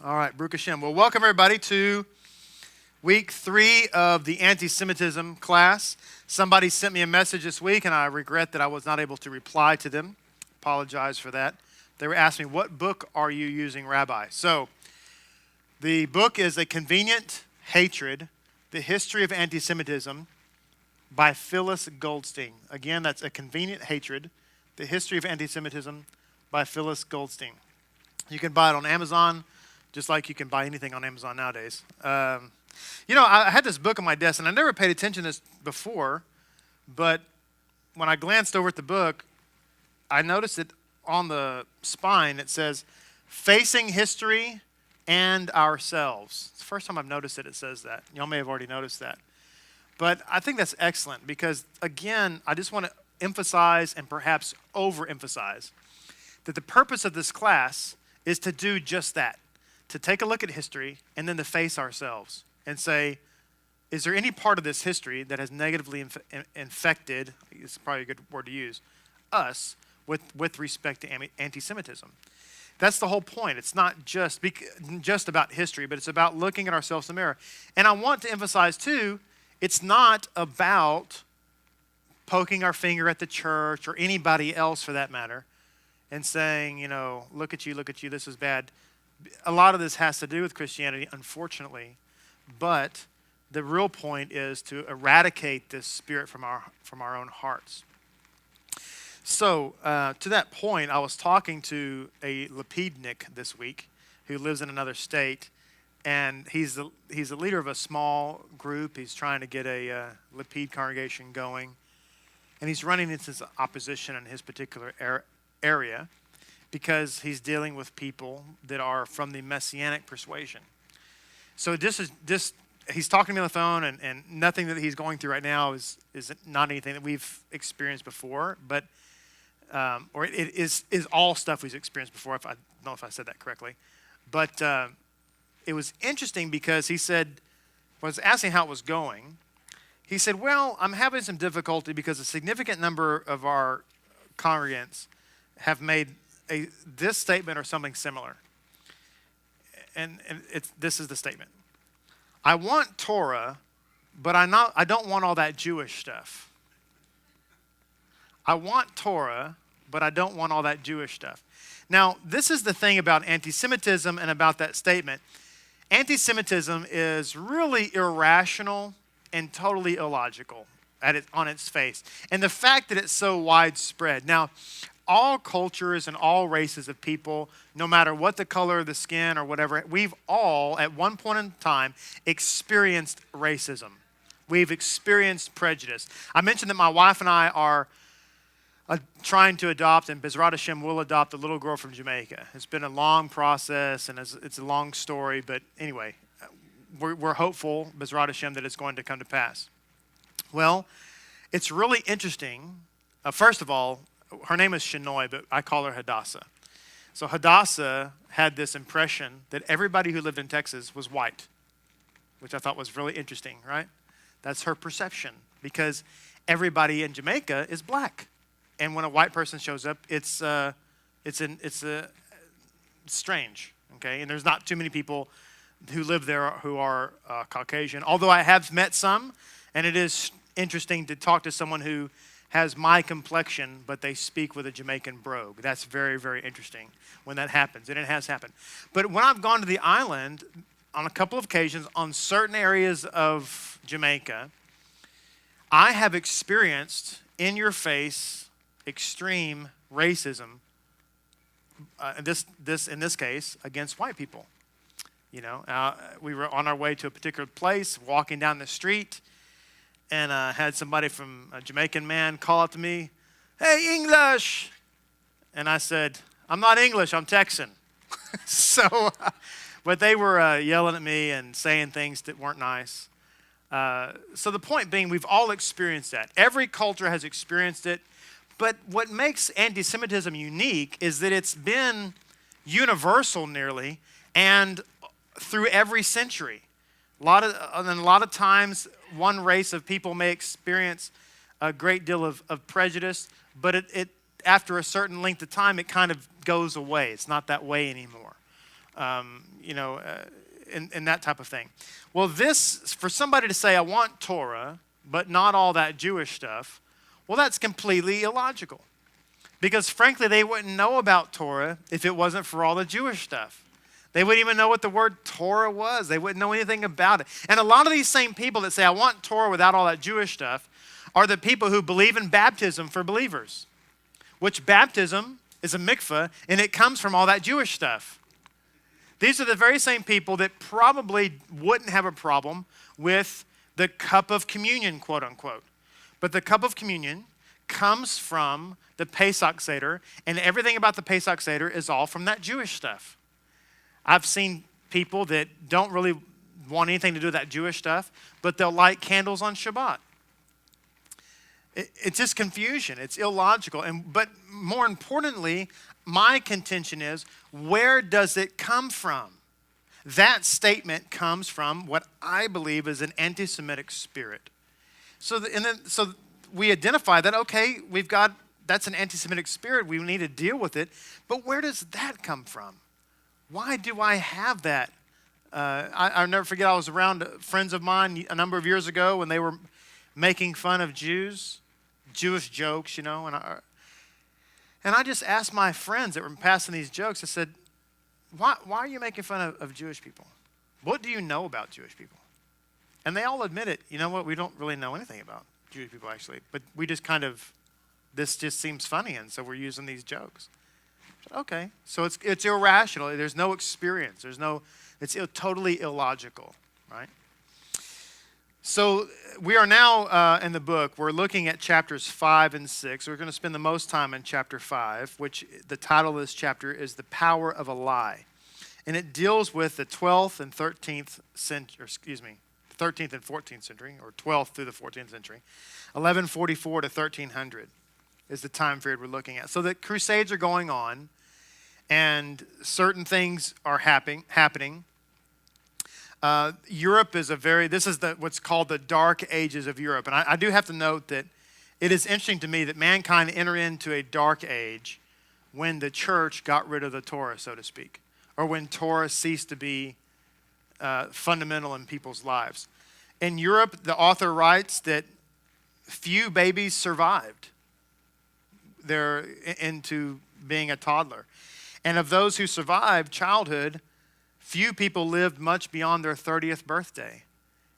All right, Baruch Hashem. Well, welcome everybody to week 3 of the anti-Semitism class. Somebody sent me a message this week, and I regret that I was not able to reply to them. Apologize for that. They were asking me, what book are you using, Rabbi? So, the book is A Convenient Hatred, The History of Anti-Semitism by Phyllis Goldstein. Again, that's A Convenient Hatred, The History of Anti-Semitism by Phyllis Goldstein. You can buy it on Amazon, just like you can buy anything on Amazon nowadays. I had this book on my desk, and I never paid attention to this before, but when I glanced over at the book, I noticed that on the spine it says, Facing History and Ourselves. It's the first time I've noticed that it says that. Y'all may have already noticed that. But I think that's excellent because, again, I just want to emphasize and perhaps overemphasize that the purpose of this class is to do just that. To take a look at history and then to face ourselves and say, is there any part of this history that has negatively infected, it's probably a good word to use, us with respect to anti-Semitism? That's the whole point. It's not just about history, but it's about looking at ourselves in the mirror. And I want to emphasize, too, it's not about poking our finger at the church or anybody else for that matter and saying, look at you, this is bad. A lot of this has to do with Christianity, unfortunately, but the real point is to eradicate this spirit from our own hearts. So, to that point, I was talking to a Lapidnik this week who lives in another state, and he's the leader of a small group. He's trying to get a Lapid congregation going, and he's running into some opposition in his particular area, because he's dealing with people that are from the Messianic persuasion. So he's talking to me on the phone, and nothing that he's going through right now is not anything that we've experienced before, but or it is all stuff we've experienced before. I don't know if I said that correctly, but it was interesting because he said, when I was asking how it was going, he said, well, I'm having some difficulty because a significant number of our congregants have made this statement or something similar. And this is the statement. I want Torah, but I don't want all that Jewish stuff. I want Torah, but I don't want all that Jewish stuff. Now, this is the thing about anti-Semitism and about that statement. Anti-Semitism is really irrational and totally illogical on its face. And the fact that it's so widespread. Now, all cultures and all races of people, no matter what the color of the skin or whatever, we've all, at one point in time, experienced racism. We've experienced prejudice. I mentioned that my wife and I are trying to adopt, and Bezrat Hashem will adopt a little girl from Jamaica. It's been a long process, and it's a long story, but anyway, we're hopeful, Bezrat Hashem, that it's going to come to pass. Well, it's really interesting. First of all, her name is Shinoy, but I call her Hadassah. So Hadassah had this impression that everybody who lived in Texas was white, which I thought was really interesting, right? That's her perception, because everybody in Jamaica is black. And when a white person shows up, it's strange, okay? And there's not too many people who live there who are Caucasian, although I have met some, and it is interesting to talk to someone who has my complexion, but they speak with a Jamaican brogue. That's very, very interesting when that happens, and it has happened. But when I've gone to the island on a couple of occasions, on certain areas of Jamaica, I have experienced in-your-face extreme racism, in this case, against white people. We were on our way to a particular place, walking down the street, and had somebody from a Jamaican man call out to me, "Hey, English!" And I said, "I'm not English, I'm Texan." But they were yelling at me and saying things that weren't nice. So the point being, we've all experienced that. Every culture has experienced it. But what makes anti-Semitism unique is that it's been universal nearly and through every century. A lot of times, one race of people may experience a great deal of prejudice, but it after a certain length of time, it kind of goes away. It's not that way anymore. and that type of thing. Well, this, for somebody to say, I want Torah, but not all that Jewish stuff, well, that's completely illogical. Because frankly, they wouldn't know about Torah if it wasn't for all the Jewish stuff. They wouldn't even know what the word Torah was. They wouldn't know anything about it. And a lot of these same people that say, I want Torah without all that Jewish stuff, are the people who believe in baptism for believers, which baptism is a mikveh, and it comes from all that Jewish stuff. These are the very same people that probably wouldn't have a problem with the cup of communion, quote unquote. But the cup of communion comes from the Pesach Seder, and everything about the Pesach Seder is all from that Jewish stuff. I've seen people that don't really want anything to do with that Jewish stuff, but they'll light candles on Shabbat. It's just confusion. It's illogical. But more importantly, my contention is, where does it come from? That statement comes from what I believe is an anti-Semitic spirit. So we identify that, okay, that's an anti-Semitic spirit. We need to deal with it. But where does that come from? Why do I have that? I'll never forget, I was around friends of mine a number of years ago when they were making fun of Jews, Jewish jokes, and I just asked my friends that were passing these jokes, I said, why are you making fun of Jewish people? What do you know about Jewish people? And they all admit it. You know what? We don't really know anything about Jewish people, actually. But we just this just seems funny, and so we're using these jokes. Okay, so it's irrational. There's no experience. It's totally illogical, right? So we are now in the book. We're looking at chapters 5 and 6. We're going to spend the most time in chapter 5, which the title of this chapter is The Power of a Lie. And it deals with the 12th and 13th century, 13th and 14th century, or 12th through the 14th century. 1144 to 1300 is the time period we're looking at. So the Crusades are going on, and certain things are happening. Europe is what's called the Dark Ages of Europe. And I do have to note that it is interesting to me that mankind entered into a dark age when the church got rid of the Torah, so to speak, or when Torah ceased to be fundamental in people's lives. In Europe, the author writes that few babies survived. They're into being a toddler. And of those who survived childhood, few people lived much beyond their 30th birthday.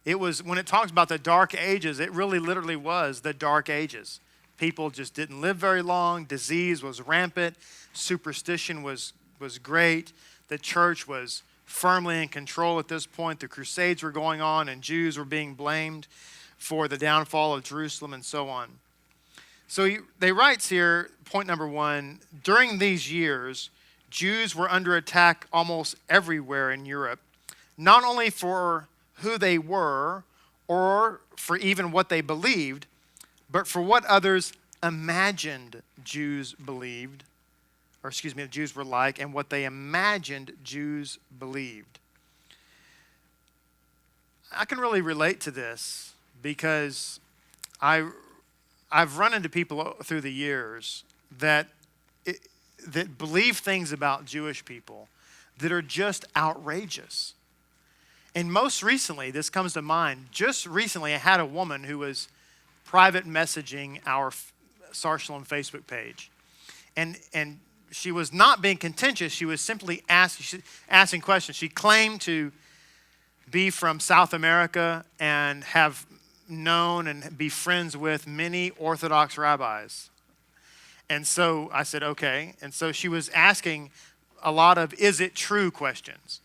It was, when it talks about the dark ages, it really literally was the dark ages. People just didn't live very long. Disease was rampant. Superstition was great. The church was firmly in control at this point. The Crusades were going on, and Jews were being blamed for the downfall of Jerusalem and so on. So they writes here, point number 1, during these years, Jews were under attack almost everywhere in Europe, not only for who they were or for even what they believed, but for what others imagined Jews believed, Jews were like, and what they imagined Jews believed. I can really relate to this because I've run into people through the years that believe things about Jewish people that are just outrageous. And most recently, this comes to mind, just recently I had a woman who was private messaging our Sar-Shalom Facebook page. And she was not being contentious, she was simply asking questions. She claimed to be from South America and have known and be friends with many Orthodox rabbis. And so I said, okay. And so she was asking a lot of is it true questions.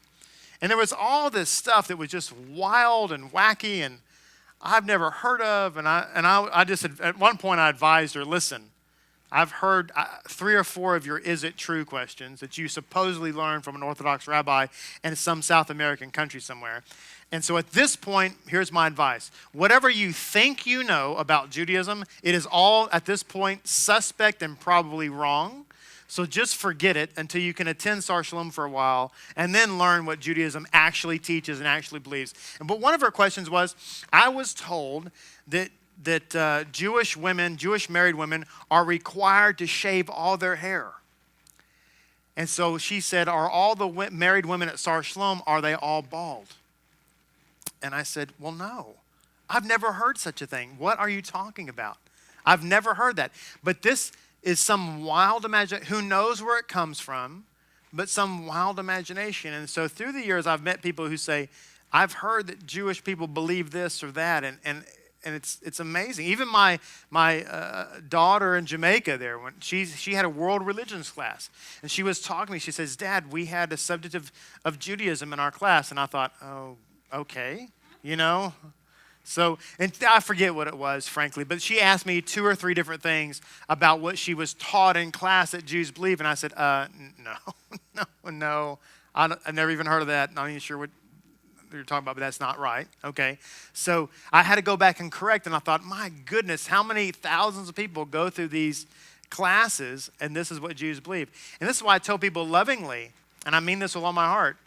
And there was all this stuff that was just wild and wacky and I've never heard of. And I just, at one point I advised her, listen, I've heard 3 or 4 of your is it true questions that you supposedly learned from an Orthodox rabbi in some South American country somewhere. And so at this point, here's my advice. Whatever you think you know about Judaism, it is all, at this point, suspect and probably wrong. So just forget it until you can attend Sar-Shalom for a while and then learn what Judaism actually teaches and actually believes. But one of her questions was, I was told that Jewish women, Jewish married women, are required to shave all their hair. And so she said, are all the married women at Sar Shalom, are they all bald? And I said, well, no. I've never heard such a thing. What are you talking about? I've never heard that. But this is some wild imagination. Who knows where it comes from, but some wild imagination. And so through the years, I've met people who say, I've heard that Jewish people believe this or that, and it's amazing. Even my daughter in Jamaica there, when she had a world religions class, and she was talking to me. She says, Dad, we had a subject of Judaism in our class. And I thought, oh, okay, So, and I forget what it was, frankly, but she asked me 2 or 3 different things about what she was taught in class that Jews believe. And I said, no. I've never even heard of that. Not even sure what you're talking about, but that's not right. Okay. So I had to go back and correct. And I thought, my goodness, how many thousands of people go through these classes, and this is what Jews believe. And this is why I tell people lovingly, and I mean this with all my heart,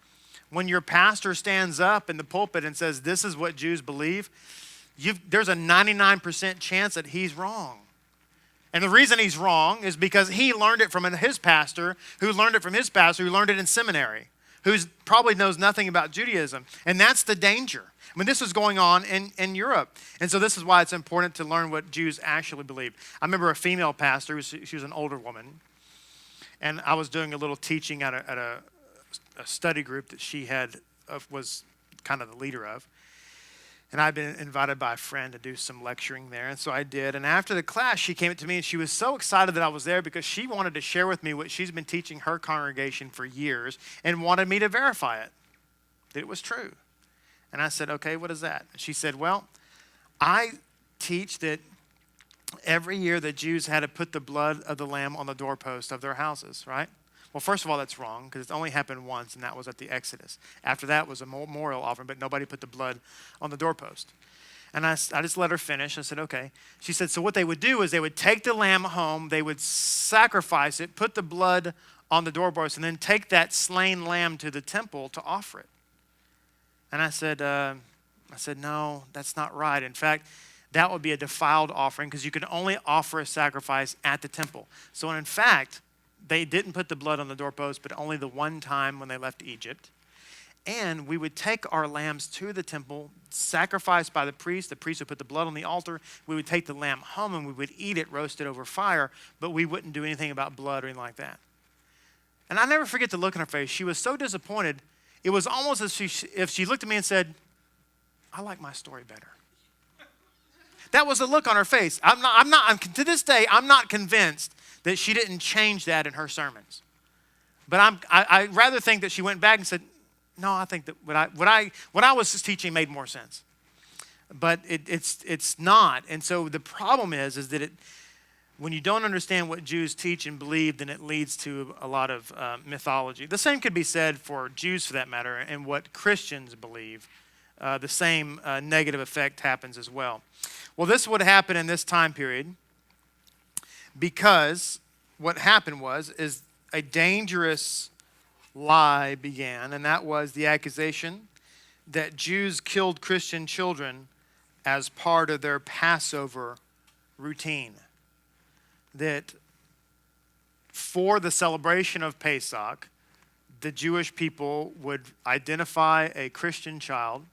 when your pastor stands up in the pulpit and says, this is what Jews believe, there's a 99% chance that he's wrong. And the reason he's wrong is because he learned it from his pastor, who learned it from his pastor, who learned it in seminary, who probably knows nothing about Judaism. And that's the danger. I mean, this is going on in Europe. And so this is why it's important to learn what Jews actually believe. I remember a female pastor, she was an older woman, and I was doing a little teaching at a study group that she was kind of the leader of. And I'd been invited by a friend to do some lecturing there. And so I did. And after the class, she came up to me and she was so excited that I was there because she wanted to share with me what she's been teaching her congregation for years and wanted me to verify it, that it was true. And I said, okay, what is that? She said, well, I teach that every year the Jews had to put the blood of the lamb on the doorpost of their houses, right? Well, first of all, that's wrong because it's only happened once, and that was at the Exodus. After that was a memorial offering, but nobody put the blood on the doorpost. And I just let her finish. I said, okay. She said, so what they would do is they would take the lamb home, they would sacrifice it, put the blood on the doorpost, and then take that slain lamb to the temple to offer it. And I said, no, that's not right. In fact, that would be a defiled offering because you could only offer a sacrifice at the temple. So in fact, they didn't put the blood on the doorpost, but only the one time when they left Egypt. And we would take our lambs to the temple, sacrificed by the priest. The priest would put the blood on the altar. We would take the lamb home and we would eat it roasted over fire, but we wouldn't do anything about blood or anything like that. And I never forget the look on her face. She was so disappointed. It was almost as if she looked at me and said, I like my story better. That was the look on her face. To this day, I'm not convinced that she didn't change that in her sermons. But I rather think that she went back and said, no, I think that what I was teaching made more sense. But it's not. And so the problem is that when you don't understand what Jews teach and believe, then it leads to a lot of mythology. The same could be said for Jews, for that matter, and what Christians believe. The same negative effect happens as well. Well, this would happen in this time period because what happened is a dangerous lie began, and that was the accusation that Jews killed Christian children as part of their Passover routine. That for the celebration of Pesach, the Jewish people would identify a Christian child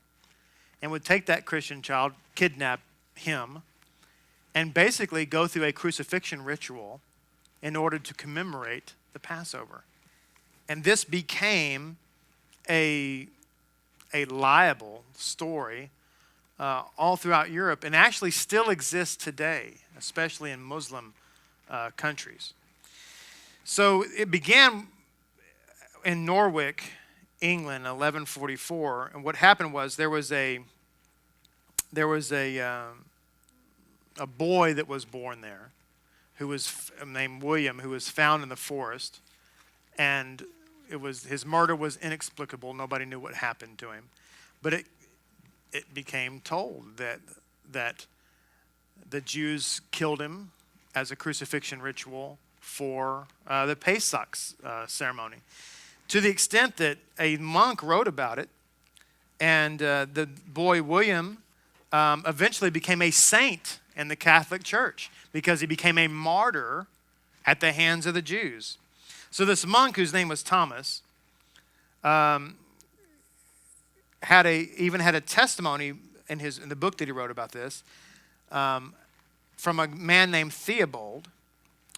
and would take that Christian child, kidnap him, and basically go through a crucifixion ritual in order to commemorate the Passover. And this became a liable story all throughout Europe and actually still exists today, especially in Muslim countries. So it began in Norwich, England, 1144, and what happened was there was a boy that was born there, who was named William, who was found in the forest, and his murder was inexplicable. Nobody knew what happened to him, but it became told that the Jews killed him as a crucifixion ritual for the Pesach ceremony, to the extent that a monk wrote about it, and the boy William eventually became a saint in the Catholic Church because he became a martyr at the hands of the Jews. So this monk, whose name was Thomas, even had a testimony in the book that he wrote about this, from a man named Theobald,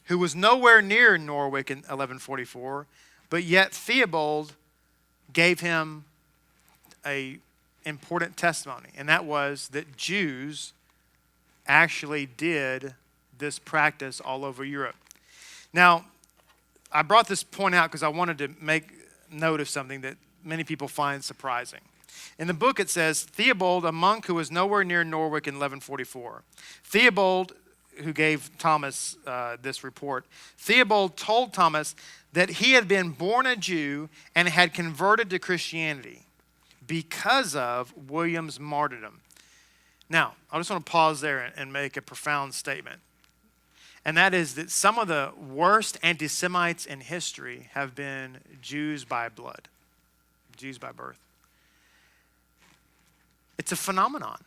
who was nowhere near Norwich in 1144, but yet Theobald gave him a important testimony, and that was that Jews actually did this practice all over Europe. Now, I brought this point out because I wanted to make note of something that many people find surprising. In the book it says, Theobald, a monk who was nowhere near Norwich in 1144. Theobald, who gave Thomas this report, Theobald told Thomas that he had been born a Jew and had converted to Christianity because of William's martyrdom. Now, I just want to pause there and make a profound statement. And that is that some of the worst anti-Semites in history have been Jews by blood, Jews by birth. It's a phenomenon.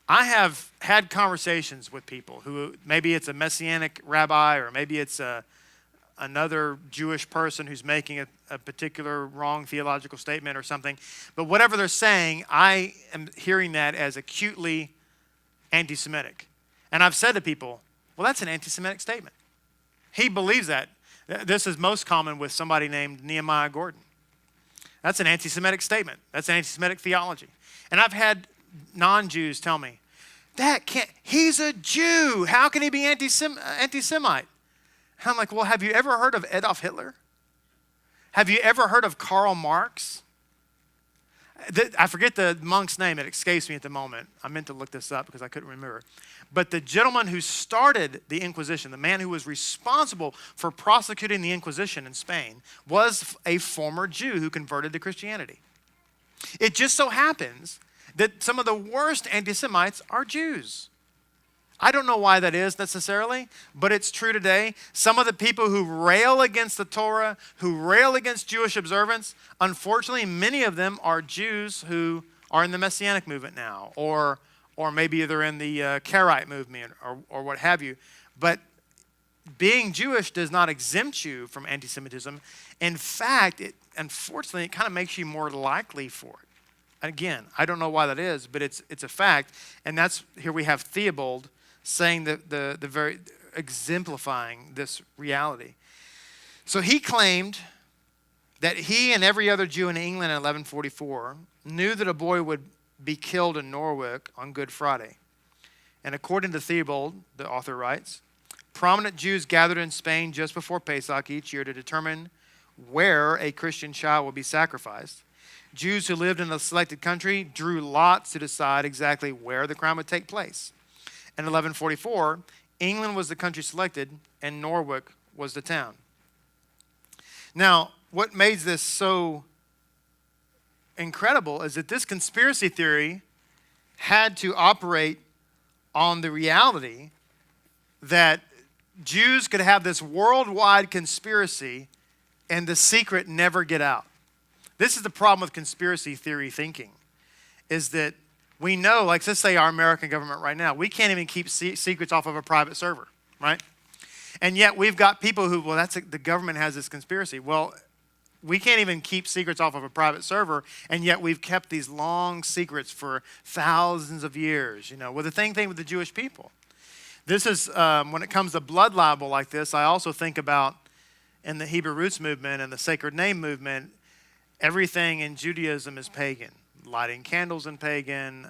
I have had conversations with people who, maybe it's a Messianic rabbi, or maybe it's another Jewish person who's making a particular wrong theological statement or something. But whatever they're saying, I am hearing that as acutely anti-Semitic. And I've said to people, well, that's an anti-Semitic statement. He believes that. This is most common with somebody named Nehemiah Gordon. That's an anti-Semitic statement. That's an anti-Semitic theology. And I've had non-Jews tell me, he's a Jew. How can he be anti-Semite? And I'm like, well, have you ever heard of Adolf Hitler? Have you ever heard of Karl Marx? I forget the monk's name. It escapes me at the moment. I meant to look this up because I couldn't remember. But the gentleman who started the Inquisition, the man who was responsible for prosecuting the Inquisition in Spain, was a former Jew who converted to Christianity. It just so happens that some of the worst anti-Semites are Jews. I don't know why that is necessarily, but it's true today. Some of the people who rail against the Torah, who rail against Jewish observance, unfortunately, many of them are Jews who are in the Messianic movement now, or maybe they're in the Karaite movement, or what have you. But being Jewish does not exempt you from anti-Semitism. In fact, unfortunately, it kind of makes you more likely for it. Again, I don't know why that is, but it's a fact. And here we have Theobald saying the very exemplifying this reality. So he claimed that he and every other Jew in England in 1144 knew that a boy would be killed in Norwich on Good Friday. And according to Theobald, the author writes, prominent Jews gathered in Spain just before Pesach each year to determine where a Christian child would be sacrificed. Jews who lived in a selected country drew lots to decide exactly where the crime would take place. In 1144, England was the country selected and Norwich was the town. Now, what made this so incredible is that this conspiracy theory had to operate on the reality that Jews could have this worldwide conspiracy and the secret never get out. This is the problem with conspiracy theory thinking, is that we know, like let's say our American government right now, we can't even keep secrets off of a private server, right? And yet we've got people who, the government has this conspiracy. Well, we can't even keep secrets off of a private server, and yet we've kept these long secrets for thousands of years, Well, the same thing with the Jewish people. This is, when it comes to blood libel like this, I also think about in the Hebrew roots movement and the sacred name movement, everything in Judaism is pagan. Lighting candles is pagan.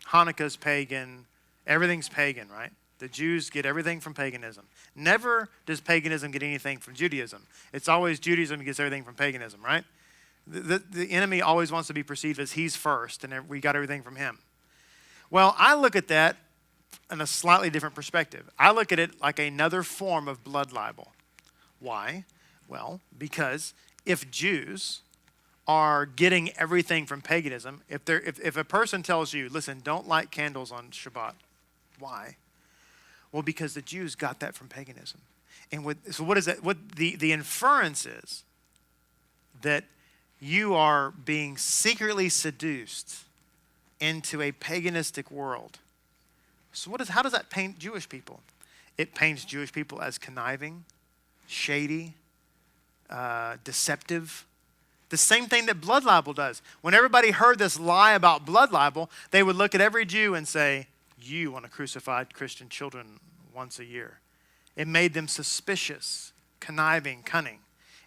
Hanukkah's pagan. Everything's pagan, right? The Jews get everything from paganism. Never does paganism get anything from Judaism. It's always Judaism gets everything from paganism, right? The enemy always wants to be perceived as he's first, and we got everything from him. Well, I look at that in a slightly different perspective. I look at it like another form of blood libel. Why? Well, because if Jews are getting everything from paganism, if a person tells you, listen, don't light candles on Shabbat, why? Well, because the Jews got that from paganism. And so what is that? What the inference is that you are being secretly seduced into a paganistic world. So how does that paint Jewish people? It paints Jewish people as conniving, shady, deceptive. The same thing that blood libel does. When everybody heard this lie about blood libel, they would look at every Jew and say, you want to crucify Christian children once a year. It made them suspicious, conniving, cunning.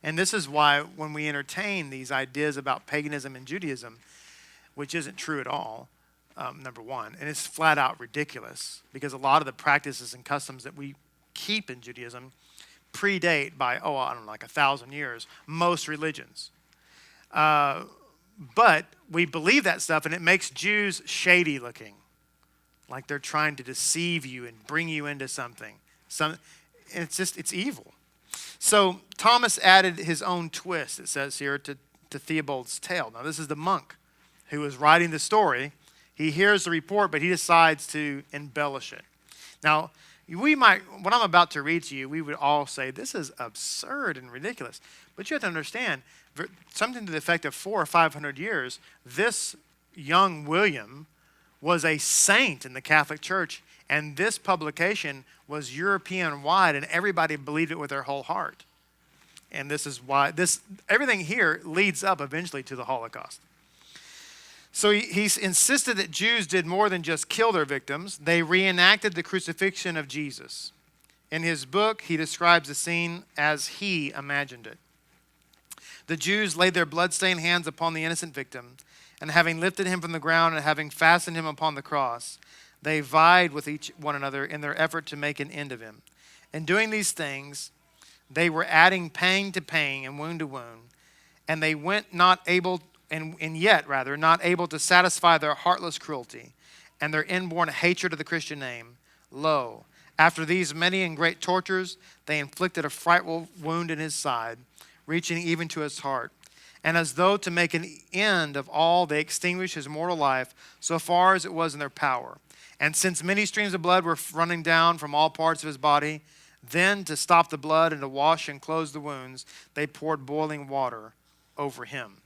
And this is why when we entertain these ideas about paganism and Judaism, which isn't true at all, number one, and it's flat out ridiculous because a lot of the practices and customs that we keep in Judaism predate by, I don't know, like 1,000 years, most religions. But we believe that stuff, and it makes Jews shady looking, like they're trying to deceive you and bring you into something. And it's evil. So Thomas added his own twist, it says here, to Theobald's tale. Now this is the monk who is writing the story. He hears the report, but he decides to embellish it. Now, what I'm about to read to you, we would all say, this is absurd and ridiculous. But you have to understand, something to the effect of 400 or 500 years, this young William was a saint in the Catholic Church, and this publication was European-wide, and everybody believed it with their whole heart. And this is why everything here leads up eventually to the Holocaust. So he's insisted that Jews did more than just kill their victims. They reenacted the crucifixion of Jesus. In his book, he describes the scene as he imagined it. The Jews laid their bloodstained hands upon the innocent victim, and having lifted him from the ground and having fastened him upon the cross, they vied with one another in their effort to make an end of him. In doing these things, they were adding pain to pain and wound to wound, and they went not able to satisfy their heartless cruelty and their inborn hatred of the Christian name. Lo, after these many and great tortures, they inflicted a frightful wound in his side, reaching even to his heart. And as though to make an end of all, they extinguished his mortal life so far as it was in their power. And since many streams of blood were running down from all parts of his body, then to stop the blood and to wash and close the wounds, they poured boiling water over him.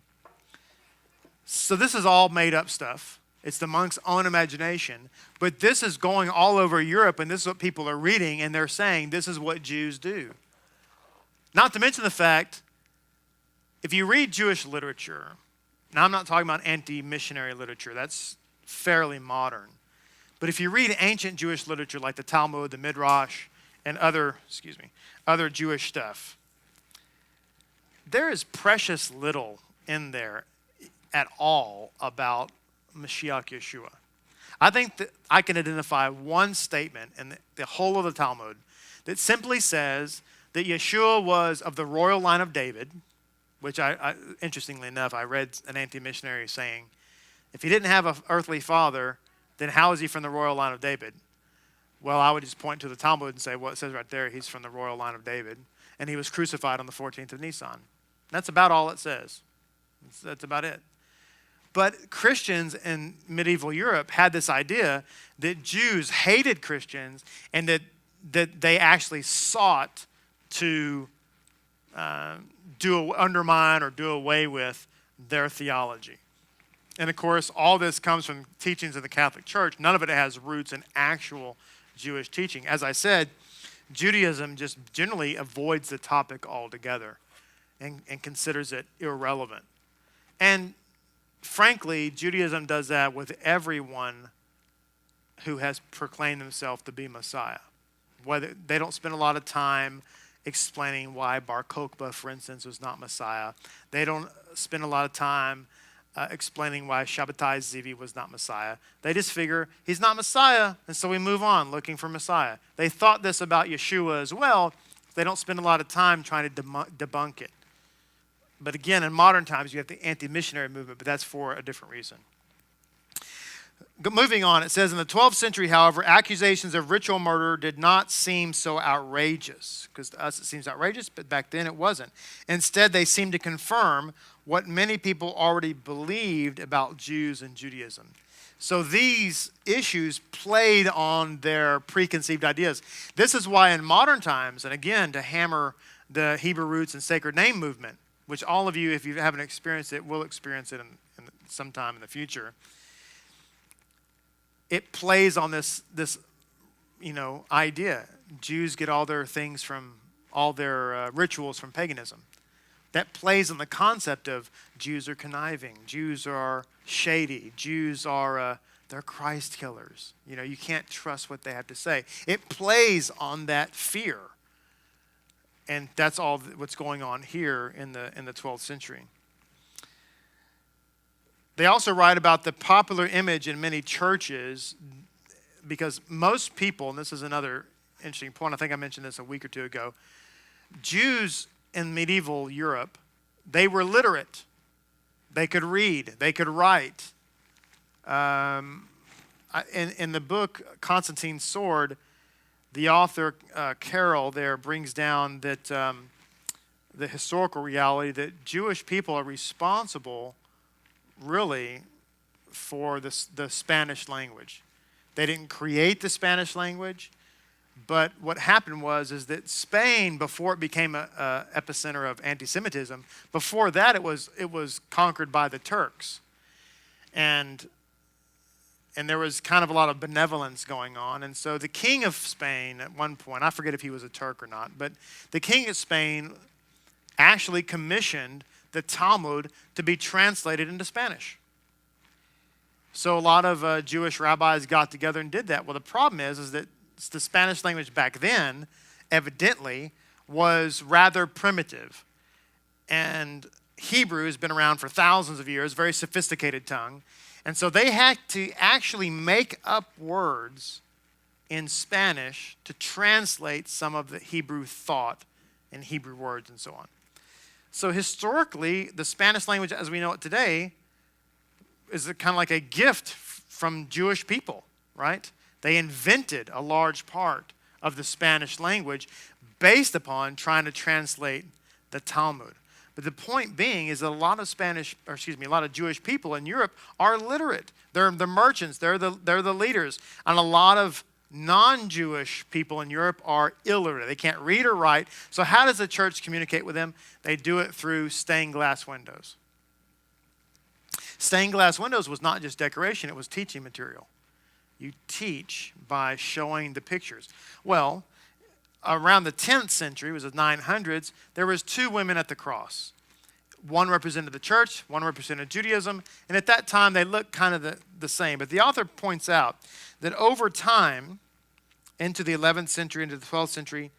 So this is all made up stuff. It's the monk's own imagination. But this is going all over Europe, and this is what people are reading, and they're saying this is what Jews do. Not to mention the fact, if you read Jewish literature, now I'm not talking about anti-missionary literature, that's fairly modern. But if you read ancient Jewish literature like the Talmud, the Midrash, and other Jewish stuff, there is precious little in there at all about Mashiach Yeshua. I think that I can identify one statement in the whole of the Talmud that simply says that Yeshua was of the royal line of David, which I interestingly enough, I read an anti-missionary saying, if he didn't have an earthly father, then how is he from the royal line of David? Well, I would just point to the Talmud and say, well, it says right there, he's from the royal line of David, and he was crucified on the 14th of Nisan. That's about all it says. That's about it. But Christians in medieval Europe had this idea that Jews hated Christians and that they actually sought to undermine or do away with their theology. And of course, all this comes from teachings of the Catholic Church. None of it has roots in actual Jewish teaching. As I said, Judaism just generally avoids the topic altogether and considers it irrelevant. And frankly, Judaism does that with everyone who has proclaimed themselves to be Messiah. Whether they don't spend a lot of time explaining why Bar Kokhba, for instance, was not Messiah. They don't spend a lot of time explaining why Shabbatai Zivi was not Messiah. They just figure he's not Messiah, and so we move on looking for Messiah. They thought this about Yeshua as well. They don't spend a lot of time trying to debunk it. But again, in modern times, you have the anti-missionary movement, but that's for a different reason. Moving on, it says, in the 12th century, however, accusations of ritual murder did not seem so outrageous, because to us it seems outrageous, but back then it wasn't. Instead, they seemed to confirm what many people already believed about Jews and Judaism. So these issues played on their preconceived ideas. This is why in modern times, and again, to hammer the Hebrew roots and sacred name movement, which all of you, if you haven't experienced it, will experience it in sometime in the future. It plays on this idea. Jews get all their things all their rituals from paganism. that plays on the concept of Jews are conniving, Jews are shady, Jews are they're Christ killers. You know, you can't trust what they have to say. It plays on that fear. And that's all what's going on here in the 12th century. They also write about the popular image in many churches, because most people, and this is another interesting point, I think I mentioned this a week or two ago, Jews in medieval Europe, they were literate. They could read, they could write. In the book Constantine's Sword, the author Carroll there brings down that the historical reality that Jewish people are responsible really for the Spanish language. They didn't create the Spanish language, but what happened is that Spain, before it became an epicenter of anti-Semitism, before that it was conquered by the Turks. And there was kind of a lot of benevolence going on. And so the king of Spain at one point, I forget if he was a Turk or not, but the king of Spain actually commissioned the Talmud to be translated into Spanish. So a lot of Jewish rabbis got together and did that. Well, the problem is that the Spanish language back then, evidently, was rather primitive. And Hebrew has been around for thousands of years, very sophisticated tongue. And so they had to actually make up words in Spanish to translate some of the Hebrew thought and Hebrew words and so on. So historically, the Spanish language as we know it today is kind of like a gift from Jewish people, right? They invented a large part of the Spanish language based upon trying to translate the Talmud. But the point being is that a lot of Jewish people in Europe are literate. They're the merchants, they're the leaders. And a lot of non-Jewish people in Europe are illiterate. They can't read or write. So how does the church communicate with them? They do it through stained glass windows. Stained glass windows was not just decoration, it was teaching material. You teach by showing the pictures. Well, around the 10th century, it was the 900s, there was two women at the cross. One represented the church, one represented Judaism, and at that time they looked kind of the same. But the author points out that over time, into the 11th century, into the 12th century,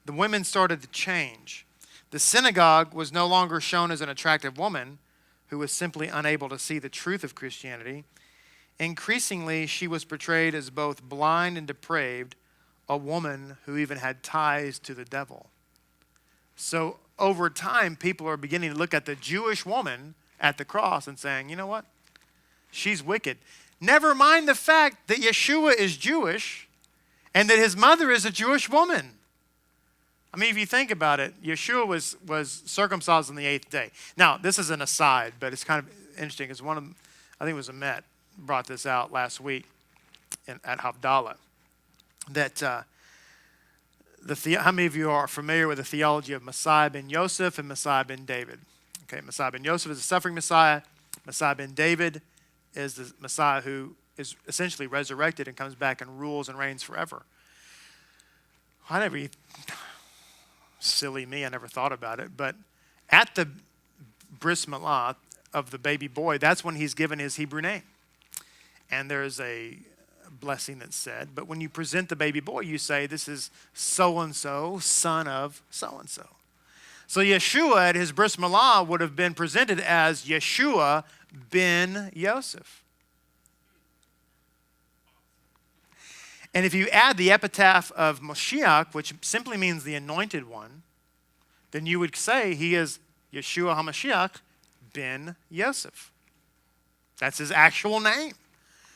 the women started to change. The synagogue was no longer shown as an attractive woman who was simply unable to see the truth of Christianity. Increasingly, she was portrayed as both blind and depraved, a woman who even had ties to the devil. So over time, people are beginning to look at the Jewish woman at the cross and saying, you know what? She's wicked. Never mind the fact that Yeshua is Jewish and that his mother is a Jewish woman. I mean, if you think about it, Yeshua was circumcised on the 8th day. Now, this is an aside, but it's kind of interesting because I think it was Amet, brought this out last week at Havdalah, that how many of you are familiar with the theology of Messiah ben Yosef and Messiah ben David? Okay, Messiah ben Yosef is the suffering Messiah. Messiah ben David is the Messiah who is essentially resurrected and comes back and rules and reigns forever. Silly me, I never thought about it, but at the bris milah of the baby boy, that's when he's given his Hebrew name. And there's a blessing that's said, but when you present the baby boy, you say, this is so-and-so, son of so-and-so. So Yeshua at his bris milah would have been presented as Yeshua ben Yosef. And if you add the epitaph of Moshiach, which simply means the anointed one, then you would say he is Yeshua HaMashiach ben Yosef. That's his actual name.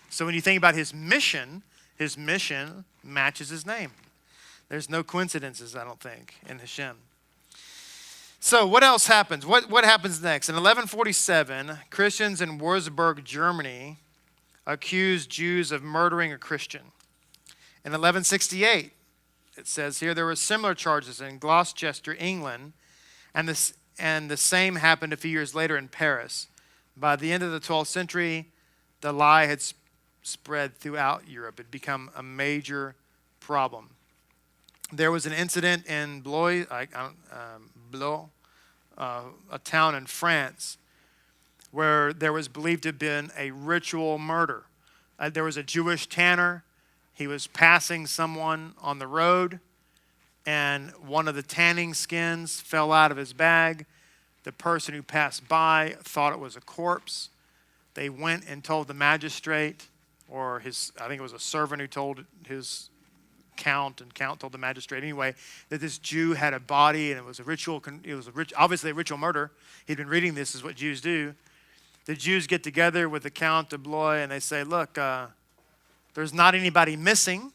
So when you think about his mission matches his name. There's no coincidences, I don't think, in Hashem. So what else happens? What happens next? In 1147, Christians in Würzburg, Germany, accused Jews of murdering a Christian. In 1168, it says here, there were similar charges in Gloucester, England, and the same happened a few years later in Paris. By the end of the 12th century, the lie had spread throughout Europe. It had become a major problem. There was an incident in Blois, a town in France where there was believed to have been a ritual murder. There was a Jewish tanner. He was passing someone on the road, and one of the tanning skins fell out of his bag. The person who passed by thought it was a corpse. They went and told the magistrate, or I think it was a servant who told his count, and count told the magistrate anyway, that this Jew had a body, and it was obviously a ritual murder. He'd been reading this is what Jews do. The Jews get together with the Count de Blois, and they say, look, there's not anybody missing.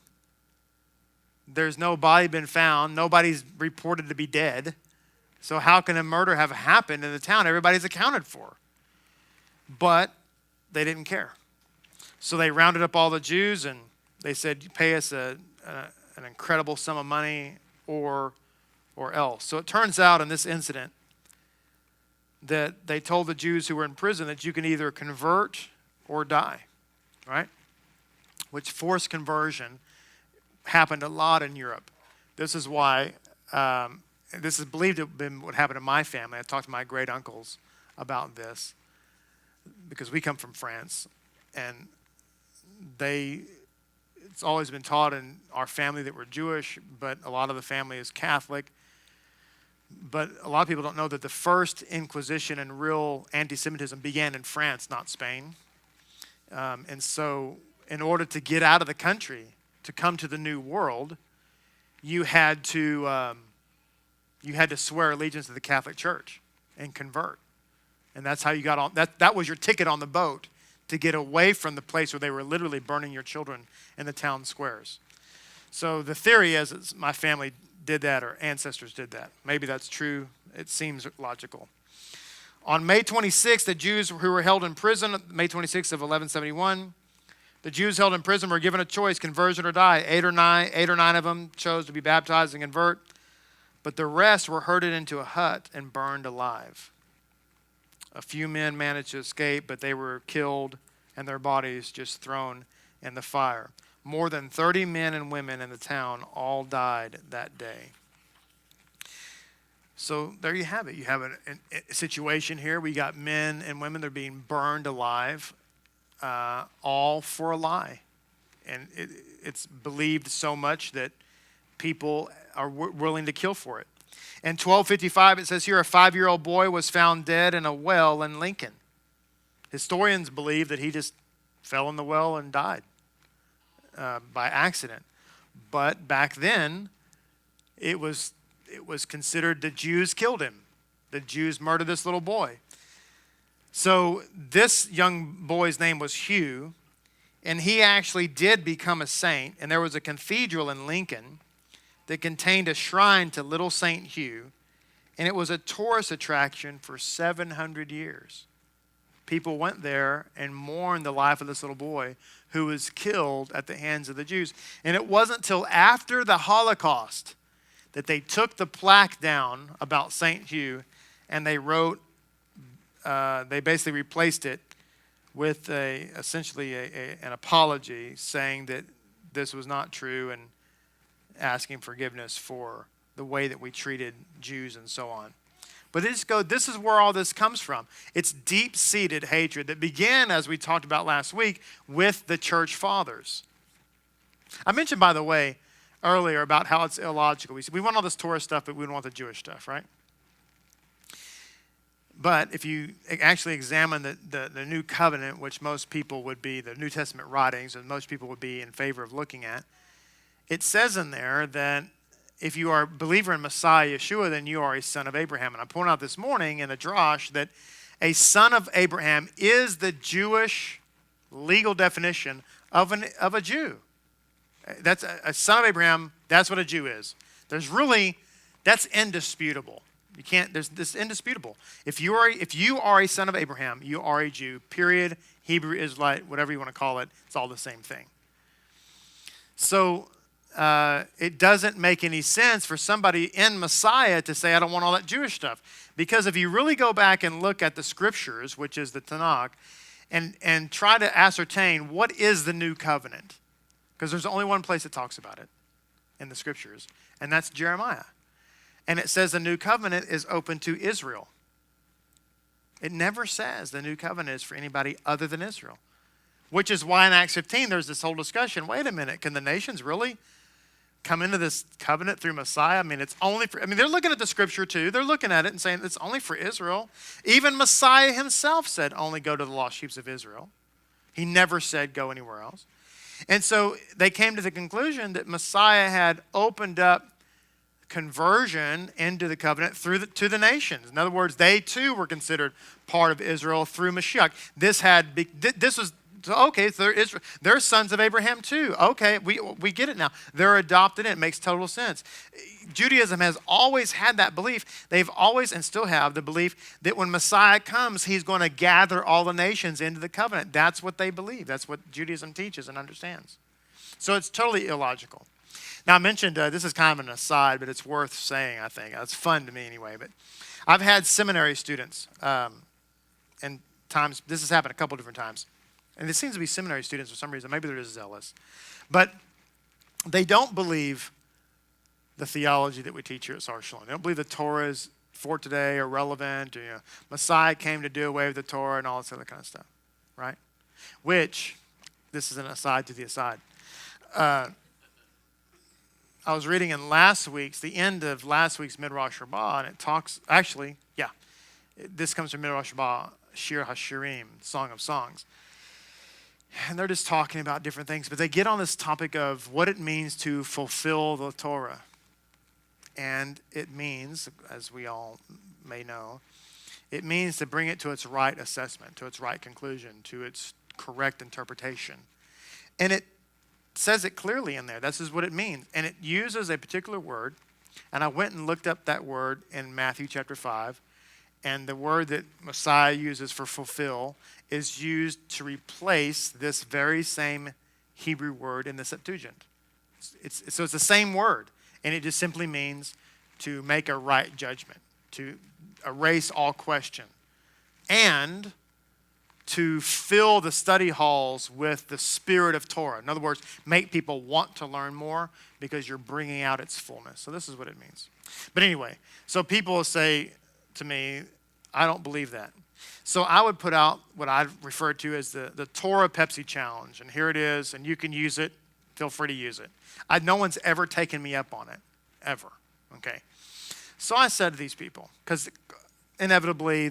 There's no body been found. Nobody's reported to be dead. So how can a murder have happened in the town? Everybody's accounted for. But they didn't care. So they rounded up all the Jews, and they said, pay us an incredible sum of money or else. So it turns out in this incident that they told the Jews who were in prison that you can either convert or die, right? Which forced conversion happened a lot in Europe. This is why, this is believed to have been what happened to my family. I talked to my great uncles about this because we come from France, and it's always been taught in our family that we're Jewish, but a lot of the family is Catholic. But a lot of people don't know that the first Inquisition and real anti-Semitism began in France, not Spain. And so in order to get out of the country, to come to the New World, you had to swear allegiance to the Catholic Church and convert. And that's how you got on. That was your ticket on the boat to get away from the place where they were literally burning your children in the town squares. So the theory is my family did that, or ancestors did that. Maybe that's true. It seems logical. On May 26th, the Jews who were held in prison, May 26th of 1171, the Jews held in prison were given a choice, conversion or die. Eight or nine of them chose to be baptized and convert, but the rest were herded into a hut and burned alive. A few men managed to escape, but they were killed and their bodies just thrown in the fire. More than 30 men and women in the town all died that day. So there you have it. You have a situation here. We got men and women that are being burned alive, all for a lie. And it's believed so much that people are willing to kill for it. In 1255, it says here, a 5-year-old boy was found dead in a well in Lincoln. Historians believe that he just fell in the well and died by accident. But back then, it was considered the Jews killed him. The Jews murdered this little boy. So this young boy's name was Hugh, and he actually did become a saint. And there was a cathedral in Lincoln that contained a shrine to little Saint Hugh, and it was a tourist attraction for 700 years. People went there and mourned the life of this little boy who was killed at the hands of the Jews. And it wasn't until after the Holocaust that they took the plaque down about St. Hugh, and they basically replaced it with essentially an apology saying that this was not true and asking forgiveness for the way that we treated Jews and so on. But this is where all this comes from. It's deep-seated hatred that began, as we talked about last week, with the church fathers. I mentioned, by the way, earlier about how it's illogical. We want all this Torah stuff, but we don't want the Jewish stuff, right? But if you actually examine the New Covenant, which most people would be, the New Testament writings, and most people would be in favor of looking at, it says in there that if you are a believer in Messiah Yeshua, then you are a son of Abraham. And I pointed out this morning in the Drosh that a son of Abraham is the Jewish legal definition of a Jew. That's a son of Abraham. That's what a Jew is. That's indisputable. This indisputable. If you are a son of Abraham, you are a Jew. Period. Hebrew, Israelite, whatever you want to call it, it's all the same thing. So it doesn't make any sense for somebody in Messiah to say, I don't want all that Jewish stuff. Because if you really go back and look at the Scriptures, which is the Tanakh, and try to ascertain what is the new covenant, because there's only one place that talks about it in the Scriptures, and that's Jeremiah. And it says the new covenant is open to Israel. It never says the new covenant is for anybody other than Israel. Which is why in Acts 15 there's this whole discussion. Wait a minute, can the nations really come into this covenant through Messiah? I mean, they're looking at the scripture too. They're looking at it and saying it's only for Israel. Even Messiah himself said only go to the lost sheep of Israel. He never said go anywhere else. And so they came to the conclusion that Messiah had opened up conversion into the covenant to the nations. In other words, they too were considered part of Israel through Mashiach. They're sons of Abraham too. Okay, we get it now. They're adopted in. It makes total sense. Judaism has always had that belief. They've always and still have the belief that when Messiah comes, he's going to gather all the nations into the covenant. That's what they believe. That's what Judaism teaches and understands. So it's totally illogical. Now, I mentioned, this is kind of an aside, but it's worth saying, I think. It's fun to me anyway. But I've had seminary students, and this has happened a couple different times. And it seems to be seminary students for some reason. Maybe they're just zealous. But they don't believe the theology that we teach here at Scriptural. They don't believe the Torah is for today or relevant. Or, Messiah came to do away with the Torah and all this other kind of stuff. Right? Which, this is an aside to the aside. I was reading in the end of last week's Midrash Rabbah, and it talks, this comes from Midrash Rabbah, Shir HaShirim, Song of Songs. And they're just talking about different things, but they get on this topic of what it means to fulfill the Torah. And it means, as we all may know, it means to bring it to its right assessment, to its right conclusion, to its correct interpretation. And it says it clearly in there. This is what it means. And it uses a particular word. And I went and looked up that word in Matthew chapter 5. And the word that Messiah uses for fulfill is used to replace this very same Hebrew word in the Septuagint. So it's the same word. And it just simply means to make a right judgment, to erase all question, and to fill the study halls with the spirit of Torah. In other words, make people want to learn more because you're bringing out its fullness. So this is what it means. But anyway, so people will say to me, I don't believe that. So I would put out what I refer to as the Torah Pepsi Challenge. And here it is, and you can use it. Feel free to use it. No one's ever taken me up on it, ever. Okay. So I said to these people, because inevitably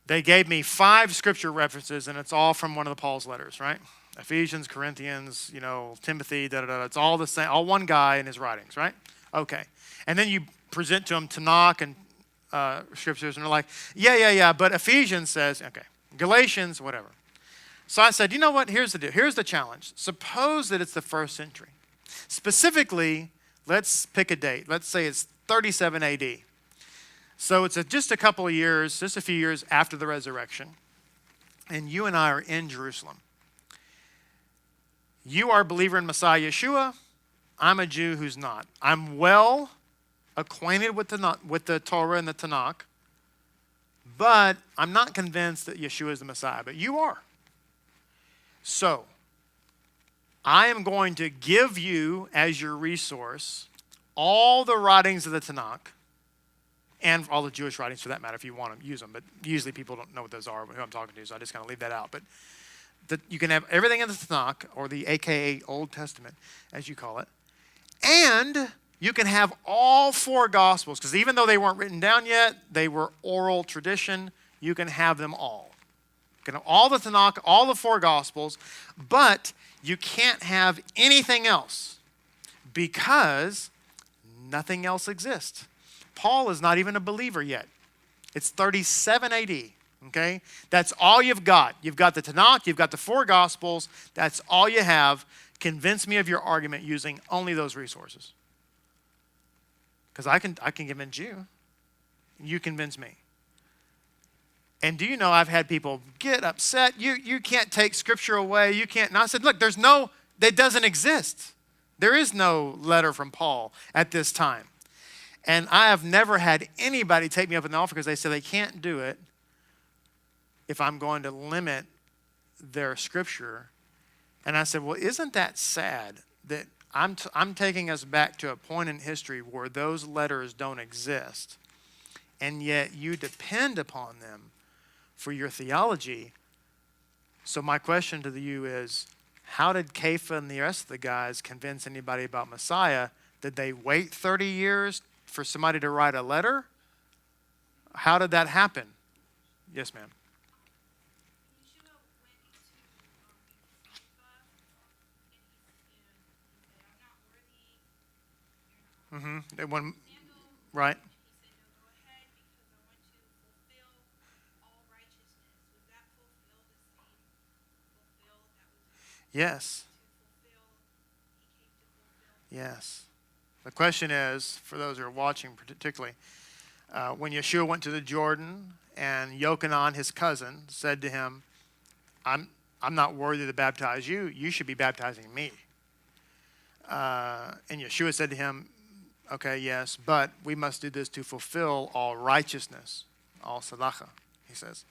they gave me 5 scripture references, and it's all from one of the Paul's letters, right? Ephesians, Corinthians, Timothy, It's all the same, all one guy in his writings, right? Okay. And then you present to them Tanakh and scriptures, and they're like, yeah, but Ephesians says, okay, Galatians, whatever. So I said, you know what? Here's the deal. Here's the challenge. Suppose that it's the 1st century. Specifically, let's pick a date. Let's say it's 37 AD. So it's just a couple of years, just a few years after the resurrection, and you and I are in Jerusalem. You are a believer in Messiah Yeshua. I'm a Jew who's not. I'm well acquainted with the Torah and the Tanakh, but I'm not convinced that Yeshua is the Messiah, but you are. So I am going to give you as your resource all the writings of the Tanakh, and all the Jewish writings for that matter, if you want to use them. But usually people don't know what those are, who I'm talking to, so I just kind of leave that out. But you can have everything in the Tanakh, or the AKA Old Testament, as you call it. And you can have all 4 Gospels, because even though they weren't written down yet, they were oral tradition. You can have them all. You can have all the Tanakh, all the 4 Gospels, but you can't have anything else because nothing else exists. Paul is not even a believer yet. It's 37 AD, okay? That's all you've got. You've got the Tanakh, you've got the 4 Gospels. That's all you have. Convince me of your argument using only those resources. Because I can convince you. You convince me. And do you know I've had people get upset. You can't take Scripture away. You can't. And I said, look, that doesn't exist. There is no letter from Paul at this time. And I have never had anybody take me up in the offer because they say they can't do it if I'm going to limit their Scripture. And I said, well, isn't that sad that I'm taking us back to a point in history where those letters don't exist, and yet you depend upon them for your theology. So my question to you is, how did Kepha and the rest of the guys convince anybody about Messiah? Did they wait 30 years for somebody to write a letter? How did that happen? Yes, ma'am. When, right. Yes. Yes. The question is, for those who are watching particularly, when Yeshua went to the Jordan and Yochanan, his cousin, said to him, I'm not worthy to baptize you. You should be baptizing me. And Yeshua said to him, okay, yes, but we must do this to fulfill all righteousness, all salacha, he says.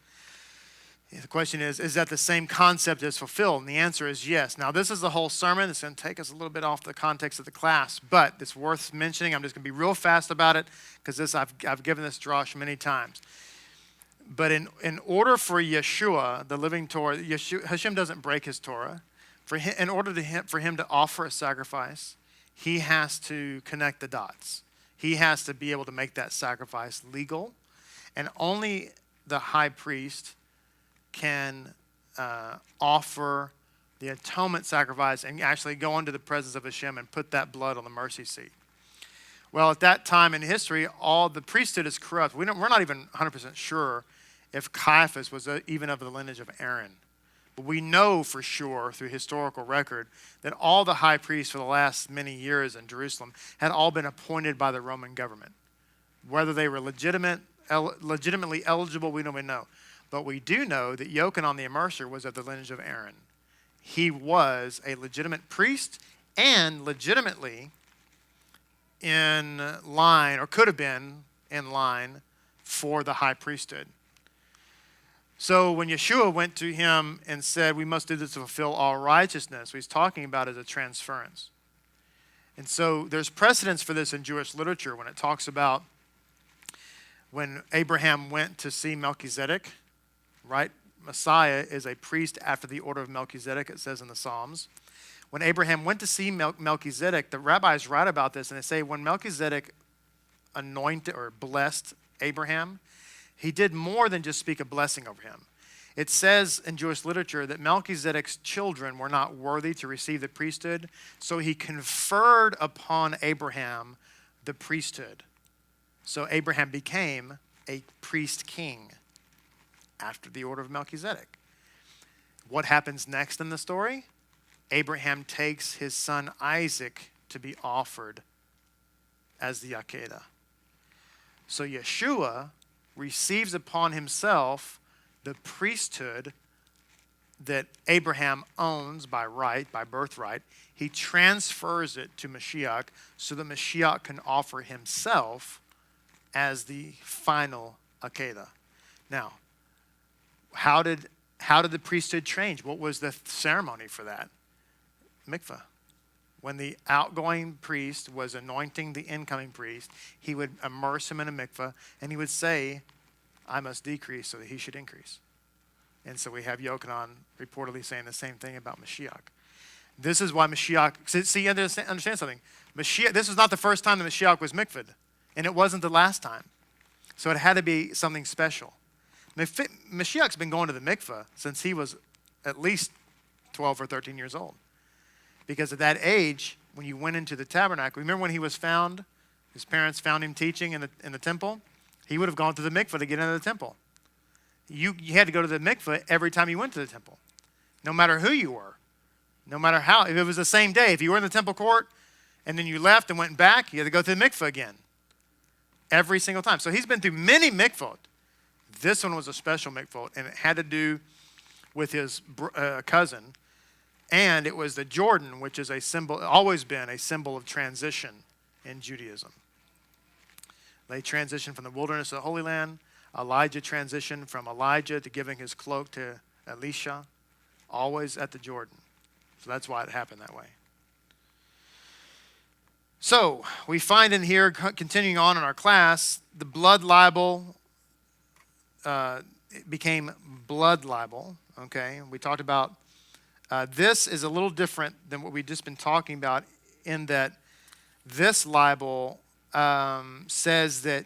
The question is that the same concept as fulfilled? And the answer is yes. Now, this is the whole sermon. It's going to take us a little bit off the context of the class, but it's worth mentioning. I'm just going to be real fast about it because I've given this drosh many times. But in order for Yeshua, the living Torah, Hashem doesn't break his Torah. In order for him to offer a sacrifice, he has to connect the dots. He has to be able to make that sacrifice legal. And only the high priest can offer the atonement sacrifice and actually go into the presence of Hashem and put that blood on the mercy seat. Well, at that time in history, all the priesthood is corrupt. We're not even 100% sure if Caiaphas was even of the lineage of Aaron. But we know for sure through historical record that all the high priests for the last many years in Jerusalem had all been appointed by the Roman government. Whether they were legitimately eligible, we don't even know. But we do know that Yochanan the Immerser was of the lineage of Aaron. He was a legitimate priest and legitimately in line, or could have been in line, for the high priesthood. So when Yeshua went to him and said, we must do this to fulfill all righteousness, what he's talking about is a transference. And so there's precedence for this in Jewish literature when it talks about when Abraham went to see Melchizedek, right? Messiah is a priest after the order of Melchizedek, it says in the Psalms. When Abraham went to see Melchizedek, the rabbis write about this and they say when Melchizedek anointed or blessed Abraham, he did more than just speak a blessing over him. It says in Jewish literature that Melchizedek's children were not worthy to receive the priesthood, so he conferred upon Abraham the priesthood. So Abraham became a priest king after the order of Melchizedek. What happens next in the story? Abraham takes his son Isaac to be offered as the Akedah. So Yeshua receives upon himself the priesthood that Abraham owns by right, by birthright. He transfers it to Mashiach so that Mashiach can offer himself as the final Akedah. Now, how did the priesthood change? What was the ceremony for that? Mikvah. When the outgoing priest was anointing the incoming priest, he would immerse him in a mikvah, and he would say, I must decrease so that he should increase. And so we have Yochanan reportedly saying the same thing about Mashiach. This is why Mashiach, see, understand something. Mashiach, this was not the first time that Mashiach was mikvahed, and it wasn't the last time. So it had to be something special. Mashiach's been going to the mikvah since he was at least 12 or 13 years old. Because at that age, when you went into the tabernacle, remember when he was found, his parents found him teaching in the temple? He would have gone to the mikvah to get into the temple. You had to go to the mikvah every time you went to the temple, no matter who you were, no matter how. If it was the same day, if you were in the temple court and then you left and went back, you had to go to the mikvah again every single time. So he's been through many mikvot. This one was a special mikvot, and it had to do with his cousin. And it was the Jordan, which is a symbol, always been a symbol of transition in Judaism. They transitioned from the wilderness to the Holy Land. Elijah transitioned from Elijah to giving his cloak to Elisha, always at the Jordan. So that's why it happened that way. So we find in here, continuing on in our class, the blood libel it became blood libel. Okay, we talked about this is a little different than what we've just been talking about, in that this libel says that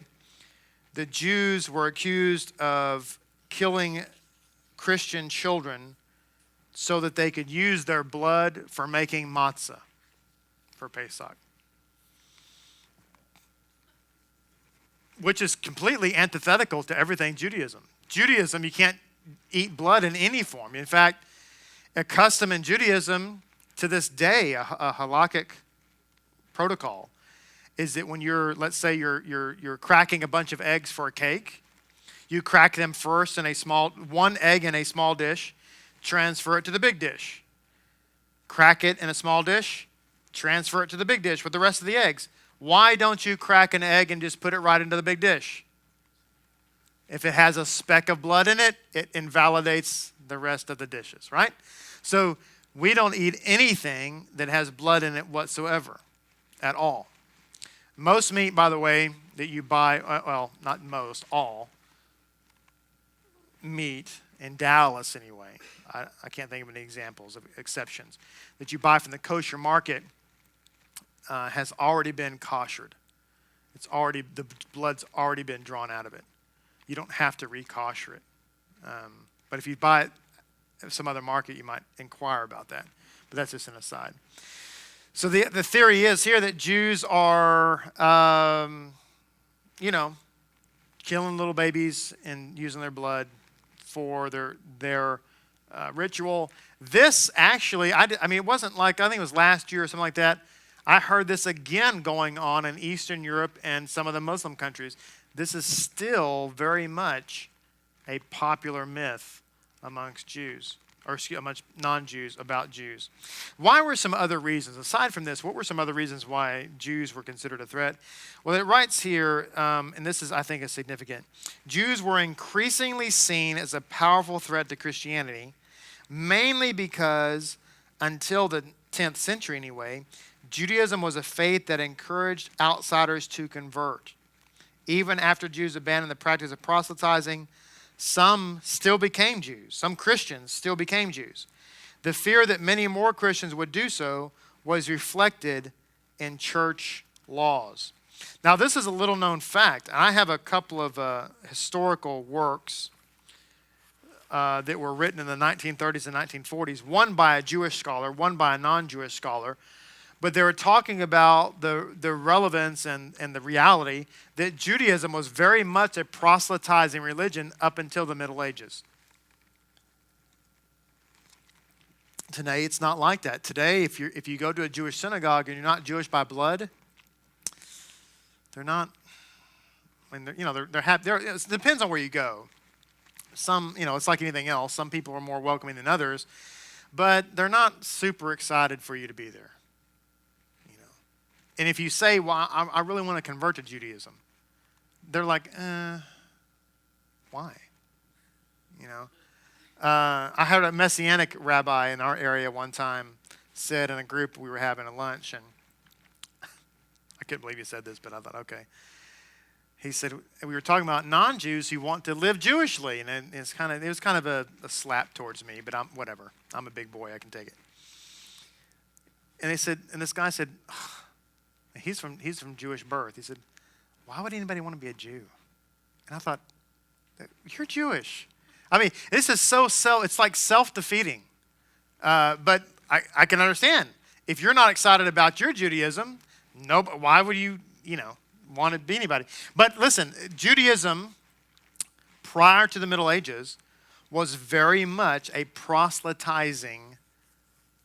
the Jews were accused of killing Christian children so that they could use their blood for making matzah for Pesach, which is completely antithetical to everything Judaism. Judaism, you can't eat blood in any form. In fact, a custom in Judaism to this day, a halakhic protocol, is that when let's say you're cracking a bunch of eggs for a cake, you crack them first in one egg in a small dish, transfer it to the big dish. Crack it in a small dish, transfer it to the big dish with the rest of the eggs. Why don't you crack an egg and just put it right into the big dish? If it has a speck of blood in it, it invalidates the rest of the dishes, right? So we don't eat anything that has blood in it whatsoever, at all. Most meat, by the way, that you buy, well, not most, all meat in Dallas anyway, I can't think of any examples of exceptions, that you buy from the kosher market has already been koshered. The blood's already been drawn out of it. You don't have to re-kosher it. But if you buy it at some other market, you might inquire about that. But that's just an aside. So the theory is here that Jews are, killing little babies and using their blood for their ritual. This actually, it wasn't like, I think it was last year or something like that. I heard this again going on in Eastern Europe and some of the Muslim countries. This is still very much a popular myth amongst Jews, or amongst non-Jews about Jews. Why were some other reasons? Aside from this, what were some other reasons why Jews were considered a threat? Well, it writes here, and this is, I think, is significant. Jews were increasingly seen as a powerful threat to Christianity, mainly because, until the 10th century anyway, Judaism was a faith that encouraged outsiders to convert. Even after Jews abandoned the practice of proselytizing, some still became Jews. Some Christians still became Jews. The fear that many more Christians would do so was reflected in church laws. Now, this is a little known fact. I have a couple of historical works that were written in the 1930s and 1940s, one by a Jewish scholar, one by a non-Jewish scholar. But they were talking about the relevance and the reality that Judaism was very much a proselytizing religion up until the Middle Ages. Today, it's not like that. Today, if you go to a Jewish synagogue and you're not Jewish by blood, they're not. It depends on where you go. Some, it's like anything else. Some people are more welcoming than others, but they're not super excited for you to be there. And if you say, well, I really want to convert to Judaism, they're like, why? I had a Messianic rabbi in our area one time said in a group we were having a lunch, and I couldn't believe he said this, but I thought, okay. He said, we were talking about non-Jews who want to live Jewishly, and it was kind of a slap towards me, but whatever. I'm a big boy, I can take it. And this guy said, he's from Jewish birth. He said, why would anybody want to be a Jew? And I thought, you're Jewish. This is it's like self-defeating. But I can understand. If you're not excited about your Judaism, why would you, want to be anybody? But listen, Judaism, prior to the Middle Ages, was very much a proselytizing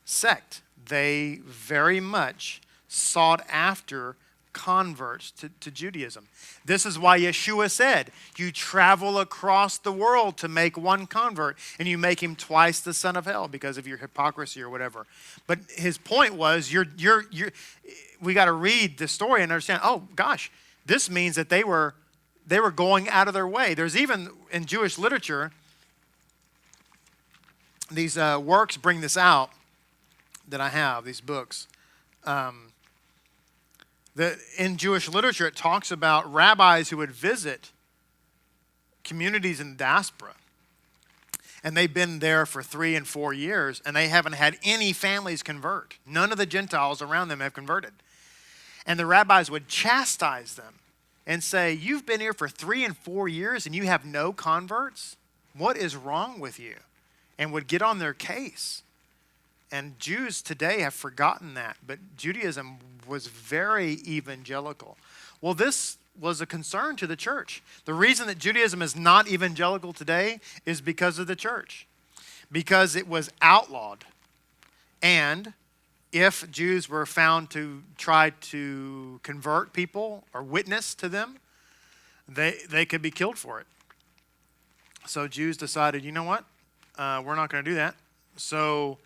sect. They very much sought after converts to Judaism. This is why Yeshua said, you travel across the world to make one convert, and you make him twice the son of hell because of your hypocrisy or whatever. But his point was, we got to read the story and understand, oh gosh, this means that they were going out of their way. There's even in Jewish literature, these works bring this out that I have, these books. In Jewish literature, it talks about rabbis who would visit communities in the diaspora. And they've been there for 3 and 4 years, and they haven't had any families convert. None of the Gentiles around them have converted. And the rabbis would chastise them and say, you've been here for 3 and 4 years and you have no converts? What is wrong with you? And would get on their case. And Jews today have forgotten that, but Judaism was very evangelical. Well, this was a concern to the church. The reason that Judaism is not evangelical today is because of the church. Because it was outlawed. And if Jews were found to try to convert people or witness to them, they could be killed for it. So Jews decided, you know what? We're not going to do that. So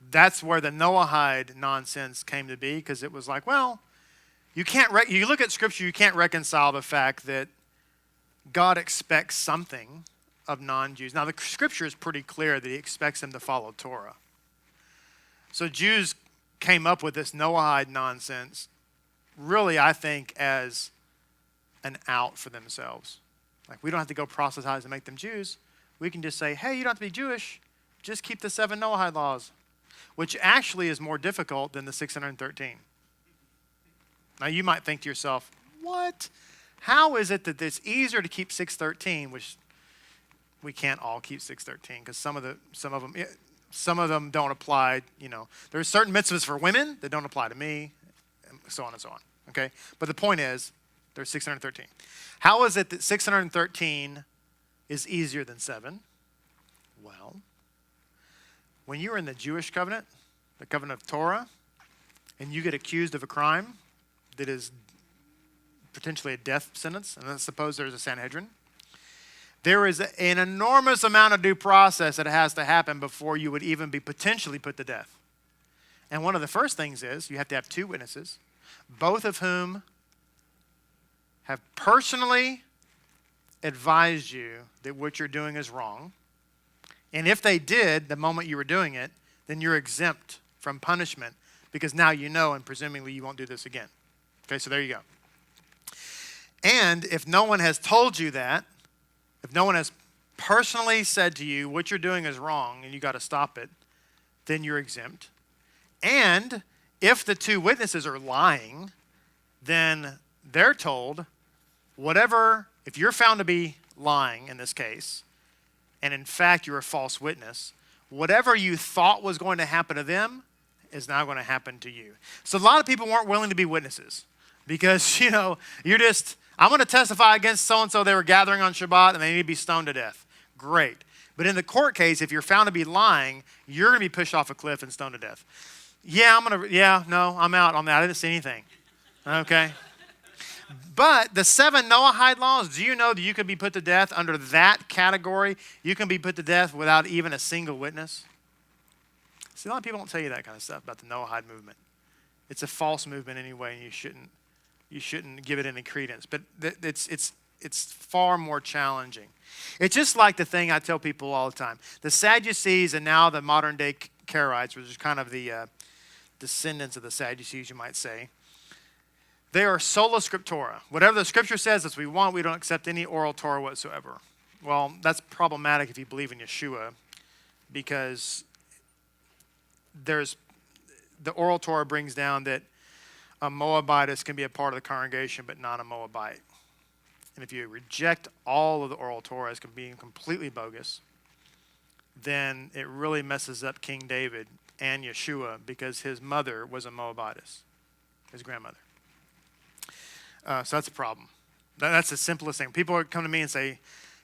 that's where the Noahide nonsense came to be, because it was like, well, you look at Scripture, you can't reconcile the fact that God expects something of non-Jews. Now, the Scripture is pretty clear that he expects them to follow Torah. So Jews came up with this Noahide nonsense, really, I think, as an out for themselves. Like, we don't have to go proselytize and make them Jews. We can just say, hey, you don't have to be Jewish. Just keep the 7 Noahide laws, which actually is more difficult than the 613. Now, you might think to yourself, what? How is it that it's easier to keep 613, which we can't all keep 613, because some of them don't apply. There's certain mitzvahs for women that don't apply to me, and so on and so on. Okay? But the point is, there's 613. How is it that 613 is easier than 7? Well, when you were in the Jewish covenant, the covenant of Torah, and you get accused of a crime that is potentially a death sentence, and let's suppose there's a Sanhedrin, there is an enormous amount of due process that has to happen before you would even be potentially put to death. And one of the first things is you have to have 2 witnesses, both of whom have personally advised you that what you're doing is wrong. And if they did, the moment you were doing it, then you're exempt from punishment, because now you know, and presumably you won't do this again. Okay, so there you go. And if no one has told you that, if no one has personally said to you what you're doing is wrong and you got to stop it, then you're exempt. And if the 2 witnesses are lying, then they're told, if you're found to be lying in this case, and in fact you're a false witness, whatever you thought was going to happen to them is now going to happen to you. So a lot of people weren't willing to be witnesses because, I'm going to testify against so-and-so, they were gathering on Shabbat and they need to be stoned to death. Great. But in the court case, if you're found to be lying, you're going to be pushed off a cliff and stoned to death. I'm out on that. I didn't see anything. Okay. But the 7 Noahide laws, do you know that you can be put to death under that category? You can be put to death without even a single witness. See, a lot of people don't tell you that kind of stuff about the Noahide movement. It's a false movement anyway, and you shouldn't give it any credence. But it's far more challenging. It's just like the thing I tell people all the time. The Sadducees and now the modern day Karaites, which is kind of the descendants of the Sadducees, you might say. They are sola scriptura. Whatever the Scripture says, that's what we want. We don't accept any oral Torah whatsoever. Well, that's problematic if you believe in Yeshua, because the oral Torah brings down that a Moabitess can be a part of the congregation, but not a Moabite. And if you reject all of the oral Torah as being completely bogus, then it really messes up King David and Yeshua, because his mother was a Moabitess, his grandmother. So that's a problem. That's the simplest thing. People come to me and say,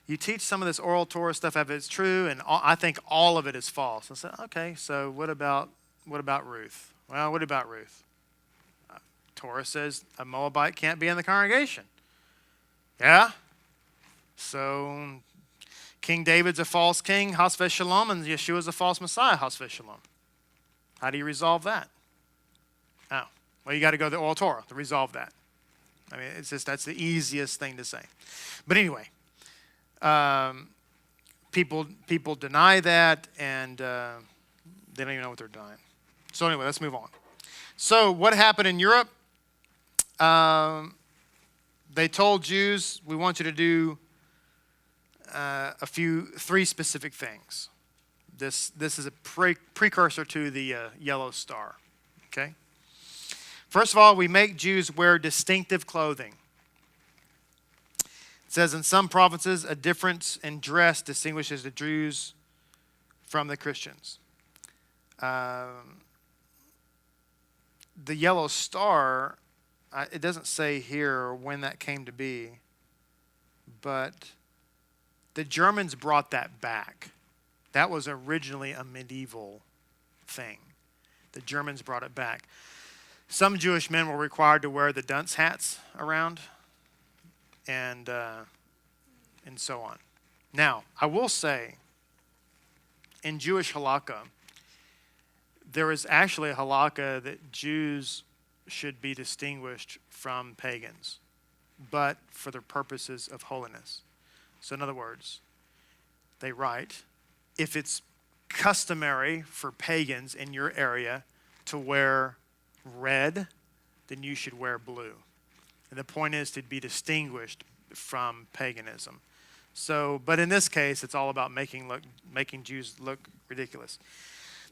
you teach some of this oral Torah stuff if it's true, and I think all of it is false. I said, okay, so what about Ruth? Well, what about Ruth? Torah says a Moabite can't be in the congregation. Yeah? So King David's a false king, Has v'Shalom, and Yeshua's a false Messiah, Has v'Shalom. How do you resolve that? Oh, well, you got to go to the oral Torah to resolve that. I mean, that's the easiest thing to say. But anyway, people deny that, and they don't even know what they're denying. So anyway, let's move on. So what happened in Europe? they told Jews, we want you to do three specific things. This is a precursor to the yellow star. Okay. First of all, we make Jews wear distinctive clothing. It says in some provinces, a difference in dress distinguishes the Jews from the Christians. The yellow star, it doesn't say here when that came to be, but the Germans brought that back. That was originally a medieval thing. The Germans brought it back. Some Jewish men were required to wear the dunce hats around, and so on. Now, I will say, in Jewish halakha, there is actually a halakha that Jews should be distinguished from pagans, but for the purposes of holiness. So in other words, they write, if it's customary for pagans in your area to wear red, then you should wear blue. And the point is to be distinguished from paganism. So, but in this case, it's all about making Jews look ridiculous.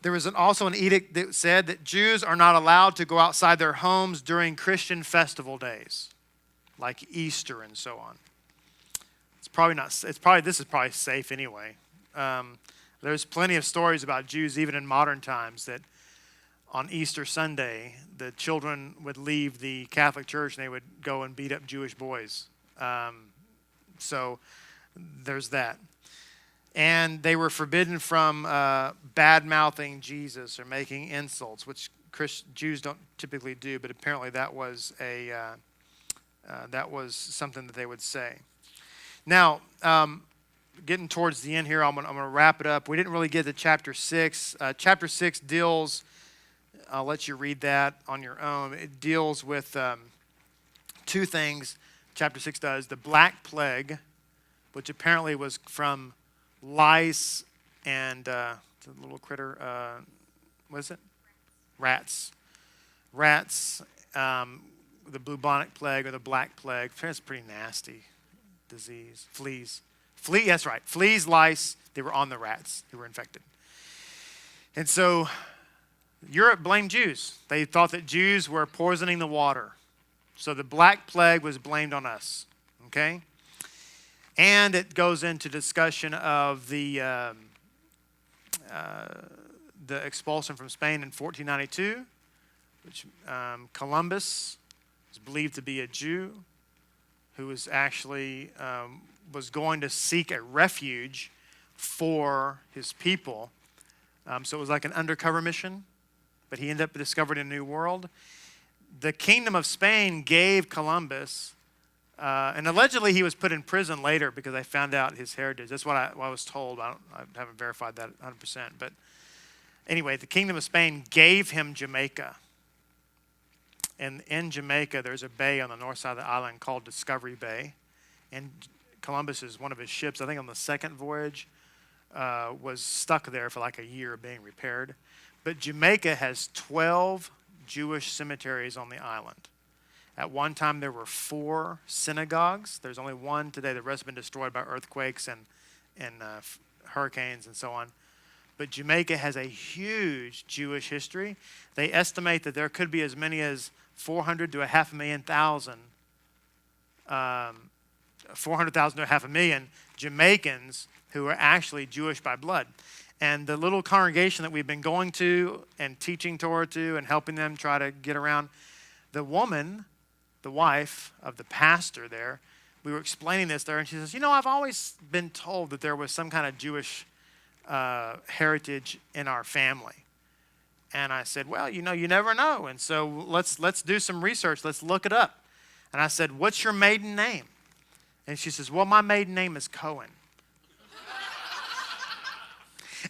There was also an edict that said that Jews are not allowed to go outside their homes during Christian festival days, like Easter and so on. This is probably safe anyway. There's plenty of stories about Jews, even in modern times, that on Easter Sunday, the children would leave the Catholic Church and they would go and beat up Jewish boys. So there's that. And they were forbidden from bad-mouthing Jesus or making insults, which Jews don't typically do, but apparently that was something that they would say. Now, getting towards the end here, I'm going to wrap it up. We didn't really get to chapter 6. Chapter 6 deals, I'll let you read that on your own. It deals with two things. Chapter 6 does. The Black Plague, which apparently was from lice and the little critter, what is it? Rats. The bubonic plague or the Black Plague. It's pretty nasty disease. Fleas, that's right. Fleas, lice, they were on the rats. They were infected. And so Europe blamed Jews. They thought that Jews were poisoning the water. So the Black Plague was blamed on us. Okay? And it goes into discussion of the expulsion from Spain in 1492, which Columbus was believed to be a Jew who was actually was going to seek a refuge for his people. So it was like an undercover mission, but he ended up discovering a new world. The Kingdom of Spain gave Columbus, and allegedly he was put in prison later because they found out his heritage. That's what I was told. I haven't verified that 100%. But anyway, the Kingdom of Spain gave him Jamaica. And in Jamaica, there's a bay on the north side of the island called Discovery Bay. And Columbus, one of his ships, I think on the second voyage, was stuck there for like a year being repaired. But Jamaica has 12 Jewish cemeteries on the island. At one time, there were 4 synagogues. There's only one today. The rest have been destroyed by earthquakes and hurricanes and so on. But Jamaica has a huge Jewish history. They estimate that there could be as many as 400,000 to 500,000 Jamaicans who are actually Jewish by blood. And the little congregation that we've been going to and teaching Torah to and helping them try to get around, the woman, the wife of the pastor there, we were explaining this there, and she says, I've always been told that there was some kind of Jewish heritage in our family. And I said, well, you never know. And so let's do some research. Let's look it up. And I said, what's your maiden name? And she says, well, my maiden name is Cohen.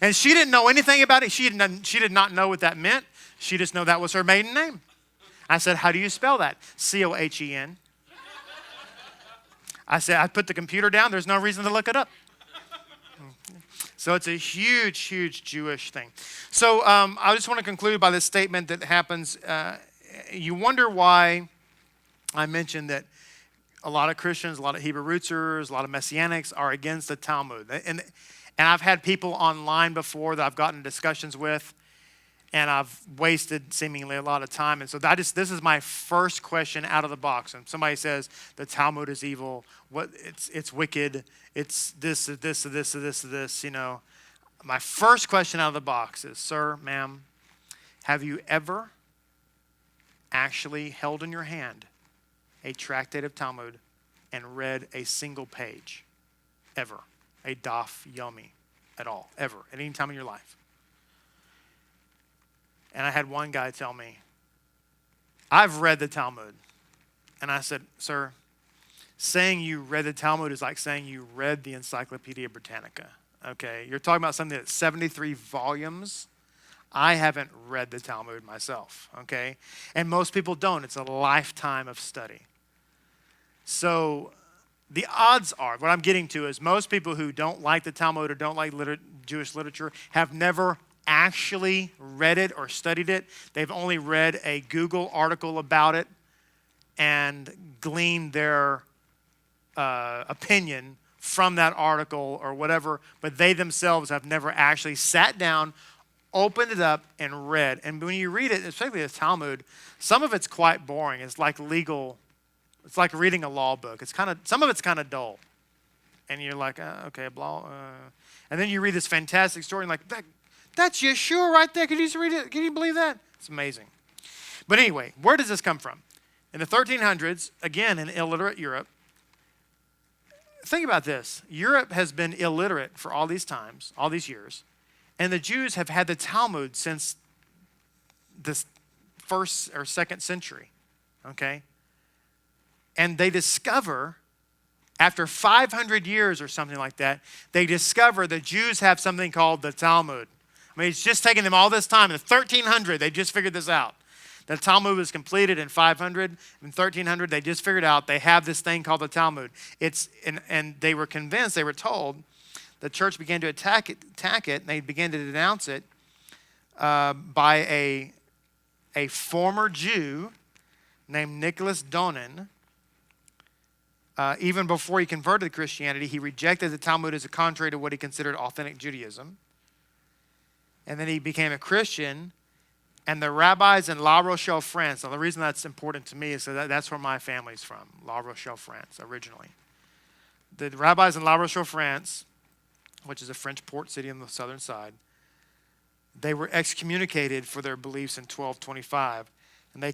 And she didn't know anything about it. She did not know what that meant. She just knew that was her maiden name. I said, how do you spell that? Cohen. I said, I put the computer down. There's no reason to look it up. So it's a huge, huge Jewish thing. So I just want to conclude by this statement that happens. You wonder why I mentioned that a lot of Christians, a lot of Hebrew rootsers, a lot of Messianics are against the Talmud. And I've had people online before that I've gotten discussions with, and I've wasted seemingly a lot of time. And so this is my first question out of the box. And somebody says the Talmud is evil, it's wicked, it's this. My first question out of the box is, sir, ma'am, have you ever actually held in your hand a tractate of Talmud and read a single page? Ever. A daf yomi at all. Ever. At any time in your life. And I had one guy tell me, I've read the Talmud. And I said, sir, saying you read the Talmud is like saying you read the Encyclopedia Britannica. Okay? You're talking about something that's 73 volumes. I haven't read the Talmud myself. Okay? And most people don't. It's a lifetime of study. So the odds are, what I'm getting to is most people who don't like the Talmud or don't like Jewish literature have never actually read it or studied it. They've only read a Google article about it and gleaned their opinion from that article or whatever, but they themselves have never actually sat down, opened it up, and read. And when you read it, especially the Talmud, some of it's quite boring. It's like legal. It's like reading a law book. Some of it's kind of dull. And you're like, okay, blah. And then you read this fantastic story and like, that's Yeshua right there. Could you read it? Can you believe that? It's amazing. But anyway, where does this come from? In the 1300s, again, in illiterate Europe, think about this. Europe has been illiterate for all these times, all these years. And the Jews have had the Talmud since the 1st or 2nd century. Okay? And they discover, after 500 years or something like that, they discover the Jews have something called the Talmud. I mean, it's just taken them all this time. In 1300, they just figured this out. The Talmud was completed in 500. In 1300, they just figured out they have this thing called the Talmud. And they were convinced, they were told, the church began to attack it, and they began to denounce it by a former Jew named Nicholas Donin. Even before he converted to Christianity, he rejected the Talmud as a contrary to what he considered authentic Judaism. And then he became a Christian. And the rabbis in La Rochelle, France, now the reason that's important to me is that's where my family's from, La Rochelle, France, originally. The rabbis in La Rochelle, France, which is a French port city on the southern side, they were excommunicated for their beliefs in 1225. And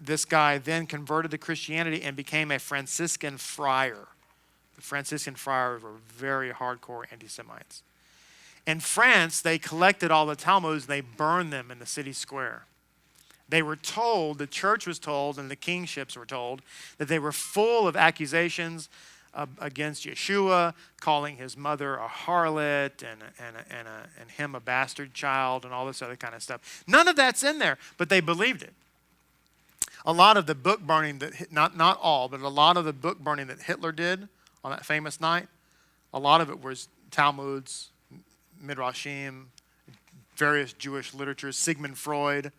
this guy then converted to Christianity and became a Franciscan friar. The Franciscan friars were very hardcore anti-Semites. In France, they collected all the Talmuds and they burned them in the city square. They were told, the church was told, and the kingships were told, that they were full of accusations against Yeshua, calling his mother a harlot and him a bastard child and all this other kind of stuff. None of that's in there, but they believed it. A lot of the book burning, not all, but a lot of the book burning that Hitler did on that famous night, a lot of it was Talmuds, Midrashim, various Jewish literatures, Sigmund Freud.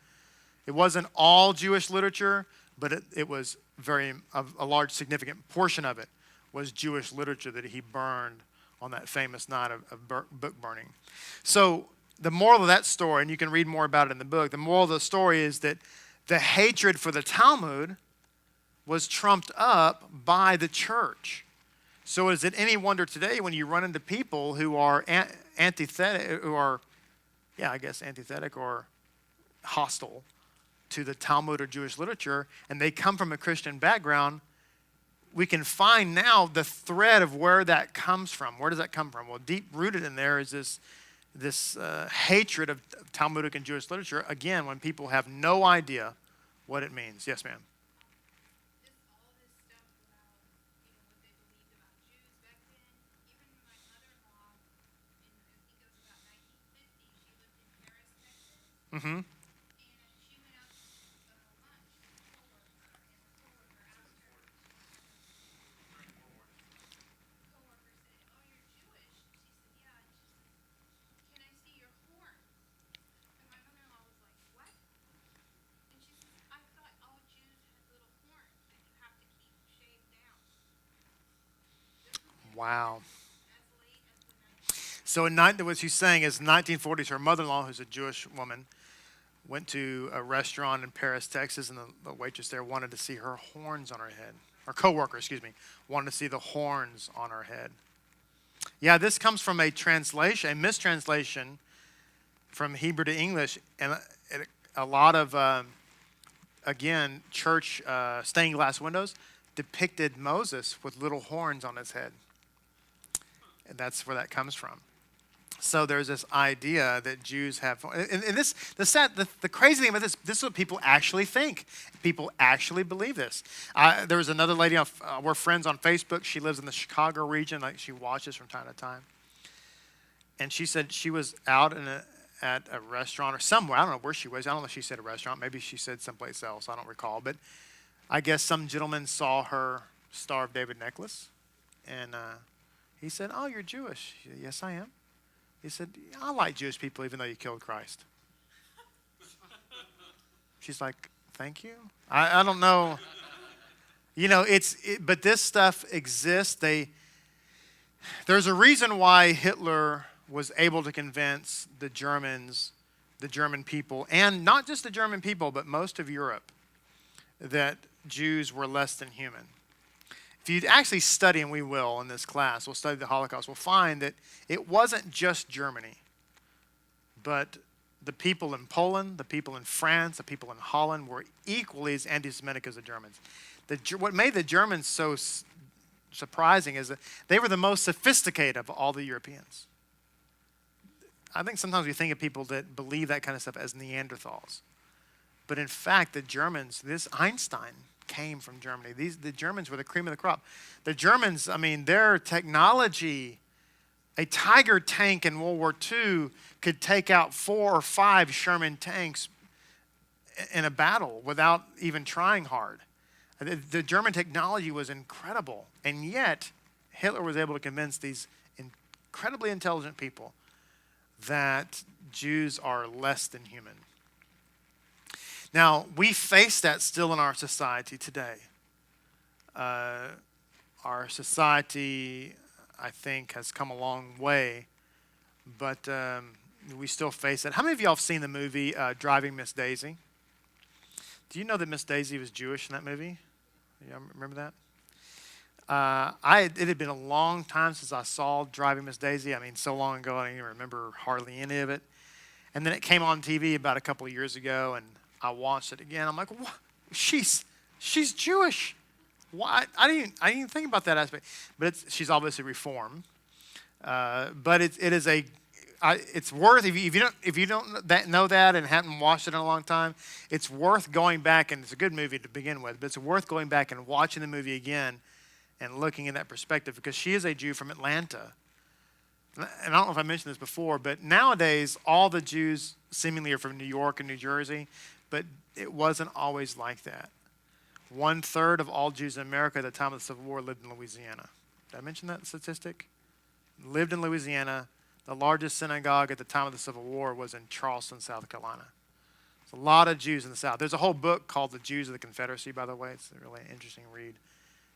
It wasn't all Jewish literature, but it was a large significant portion of it was Jewish literature that he burned on that famous night of book burning. So the moral of that story, and you can read more about it in the book, the moral of the story is that the hatred for the Talmud was trumped up by the church. So is it any wonder today when you run into people who are antithetic or hostile to the Talmud or Jewish literature, and they come from a Christian background, we can find now the thread of where that comes from. Where does that come from? Well, deep rooted in there is this hatred of Talmudic and Jewish literature, again, when people have no idea what it means. Yes, ma'am. Mm-hmm. Wow. So what she's saying is 1940s, her mother-in-law, who's a Jewish woman, went to a restaurant in Paris, Texas, and the waitress there wanted to see her horns on her head. Her coworker, wanted to see the horns on her head. Yeah, this comes from a mistranslation from Hebrew to English, and a lot of, again, church stained glass windows depicted Moses with little horns on his head. And that's where that comes from. So there's this idea that Jews have, and the crazy thing about this is what people actually think. People actually believe this. There was another lady, we're friends on Facebook. She lives in the Chicago region. Like, she watches from time to time. And she said she was out at a restaurant or somewhere. I don't know where she was. I don't know if she said a restaurant. Maybe she said someplace else. I don't recall. But I guess some gentleman saw her Star of David necklace. And he said, "Oh, you're Jewish." She said, "Yes, I am." He said, "I like Jewish people even though you killed Christ." She's like, "Thank you." I don't know. But this stuff exists. There's a reason why Hitler was able to convince the German people, and not just the German people, but most of Europe, that Jews were less than human. If you actually study, and we will in this class, we'll study the Holocaust, we'll find that it wasn't just Germany, but the people in Poland, the people in France, the people in Holland were equally as anti-Semitic as the Germans. What made the Germans so surprising is that they were the most sophisticated of all the Europeans. I think sometimes we think of people that believe that kind of stuff as Neanderthals. But in fact, the Germans, this Einstein came from Germany. The Germans were the cream of the crop. The Germans, their technology, a Tiger tank in World War II could take out 4 or 5 Sherman tanks in a battle without even trying hard. The German technology was incredible. And yet, Hitler was able to convince these incredibly intelligent people that Jews are less than human. Now, we face that still in our society today. Our society, I think, has come a long way, but we still face it. How many of y'all have seen the movie Driving Miss Daisy? Do you know that Miss Daisy was Jewish in that movie? Y'all remember that? It had been a long time since I saw Driving Miss Daisy. So long ago, I don't even remember hardly any of it. And then it came on TV about a couple of years ago, and I watched it again. I'm like, what? She's Jewish. Why? I didn't even think about that aspect. But she's obviously Reformed. But it's worth, if you don't know that and haven't watched it in a long time, it's worth going back, and it's a good movie to begin with, but it's worth going back and watching the movie again and looking in that perspective, because she is a Jew from Atlanta. And I don't know if I mentioned this before, but nowadays all the Jews seemingly are from New York and New Jersey, but it wasn't always like that. 1/3 of all Jews in America at the time of the Civil War lived in Louisiana. Did I mention that statistic? Lived in Louisiana. The largest synagogue at the time of the Civil War was in Charleston, South Carolina. There's a lot of Jews in the South. There's a whole book called The Jews of the Confederacy, by the way. It's a really interesting read.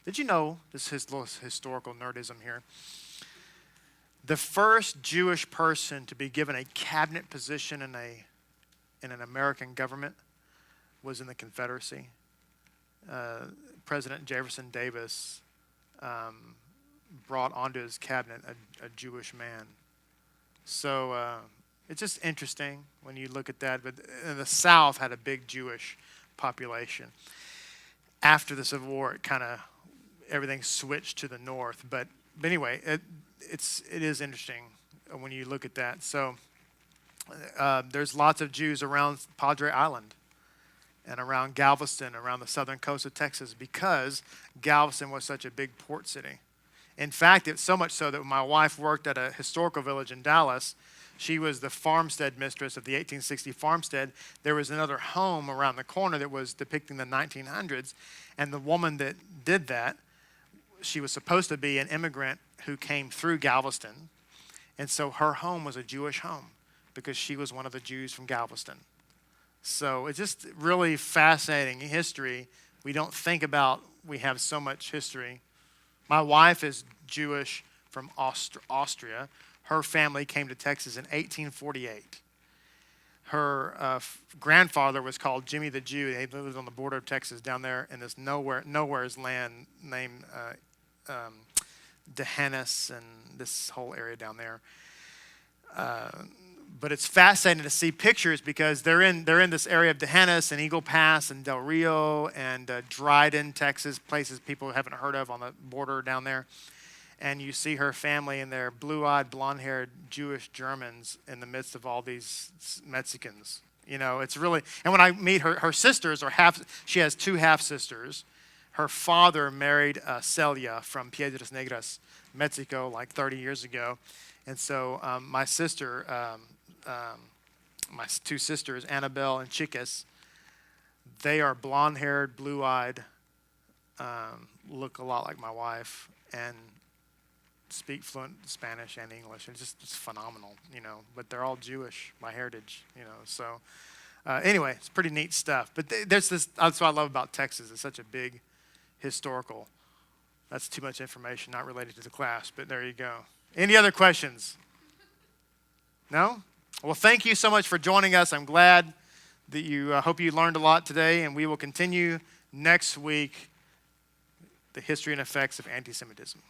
Did you know, this is little historical nerdism here, the first Jewish person to be given a cabinet position in an American government was in the Confederacy. President Jefferson Davis brought onto his cabinet a Jewish man. So it's just interesting when you look at that. But the South had a big Jewish population. After the Civil War, everything switched to the North. But anyway, it is interesting when you look at that. So there's lots of Jews around Padre Island and around Galveston, around the southern coast of Texas, because Galveston was such a big port city. In fact, it's so much so that when my wife worked at a historical village in Dallas, she was the farmstead mistress of the 1860 farmstead. There was another home around the corner that was depicting the 1900s, and the woman that did that, she was supposed to be an immigrant who came through Galveston, and so her home was a Jewish home because she was one of the Jews from Galveston. So it's just really fascinating history. We don't think about we have so much history. My wife is Jewish from Austria. Her family came to Texas in 1848. Her grandfather was called Jimmy the Jew. He lived on the border of Texas down there in this nowhere's land named Dehannes and this whole area down there. But it's fascinating to see pictures because they're in this area of Dehannes and Eagle Pass and Del Rio and Dryden, Texas, places people haven't heard of on the border down there. And you see her family and their blue-eyed, blonde-haired Jewish Germans in the midst of all these Mexicans. You know, it's really, and when I meet her sisters are she has two half-sisters. Her father married Celia from Piedras Negras, Mexico, like 30 years ago. And so my sister, my two sisters, Annabelle and Chicas, they are blonde-haired, blue-eyed, look a lot like my wife, and speak fluent Spanish and English. It's phenomenal, you know. But they're all Jewish by heritage, you know. So anyway, it's pretty neat stuff. But there's this. That's what I love about Texas. It's such a big historical. That's too much information, not related to the class. But there you go. Any other questions? No? Well, thank you so much for joining us. I'm glad that you. Hope you learned a lot today, and we will continue next week. The history and effects of anti-Semitism.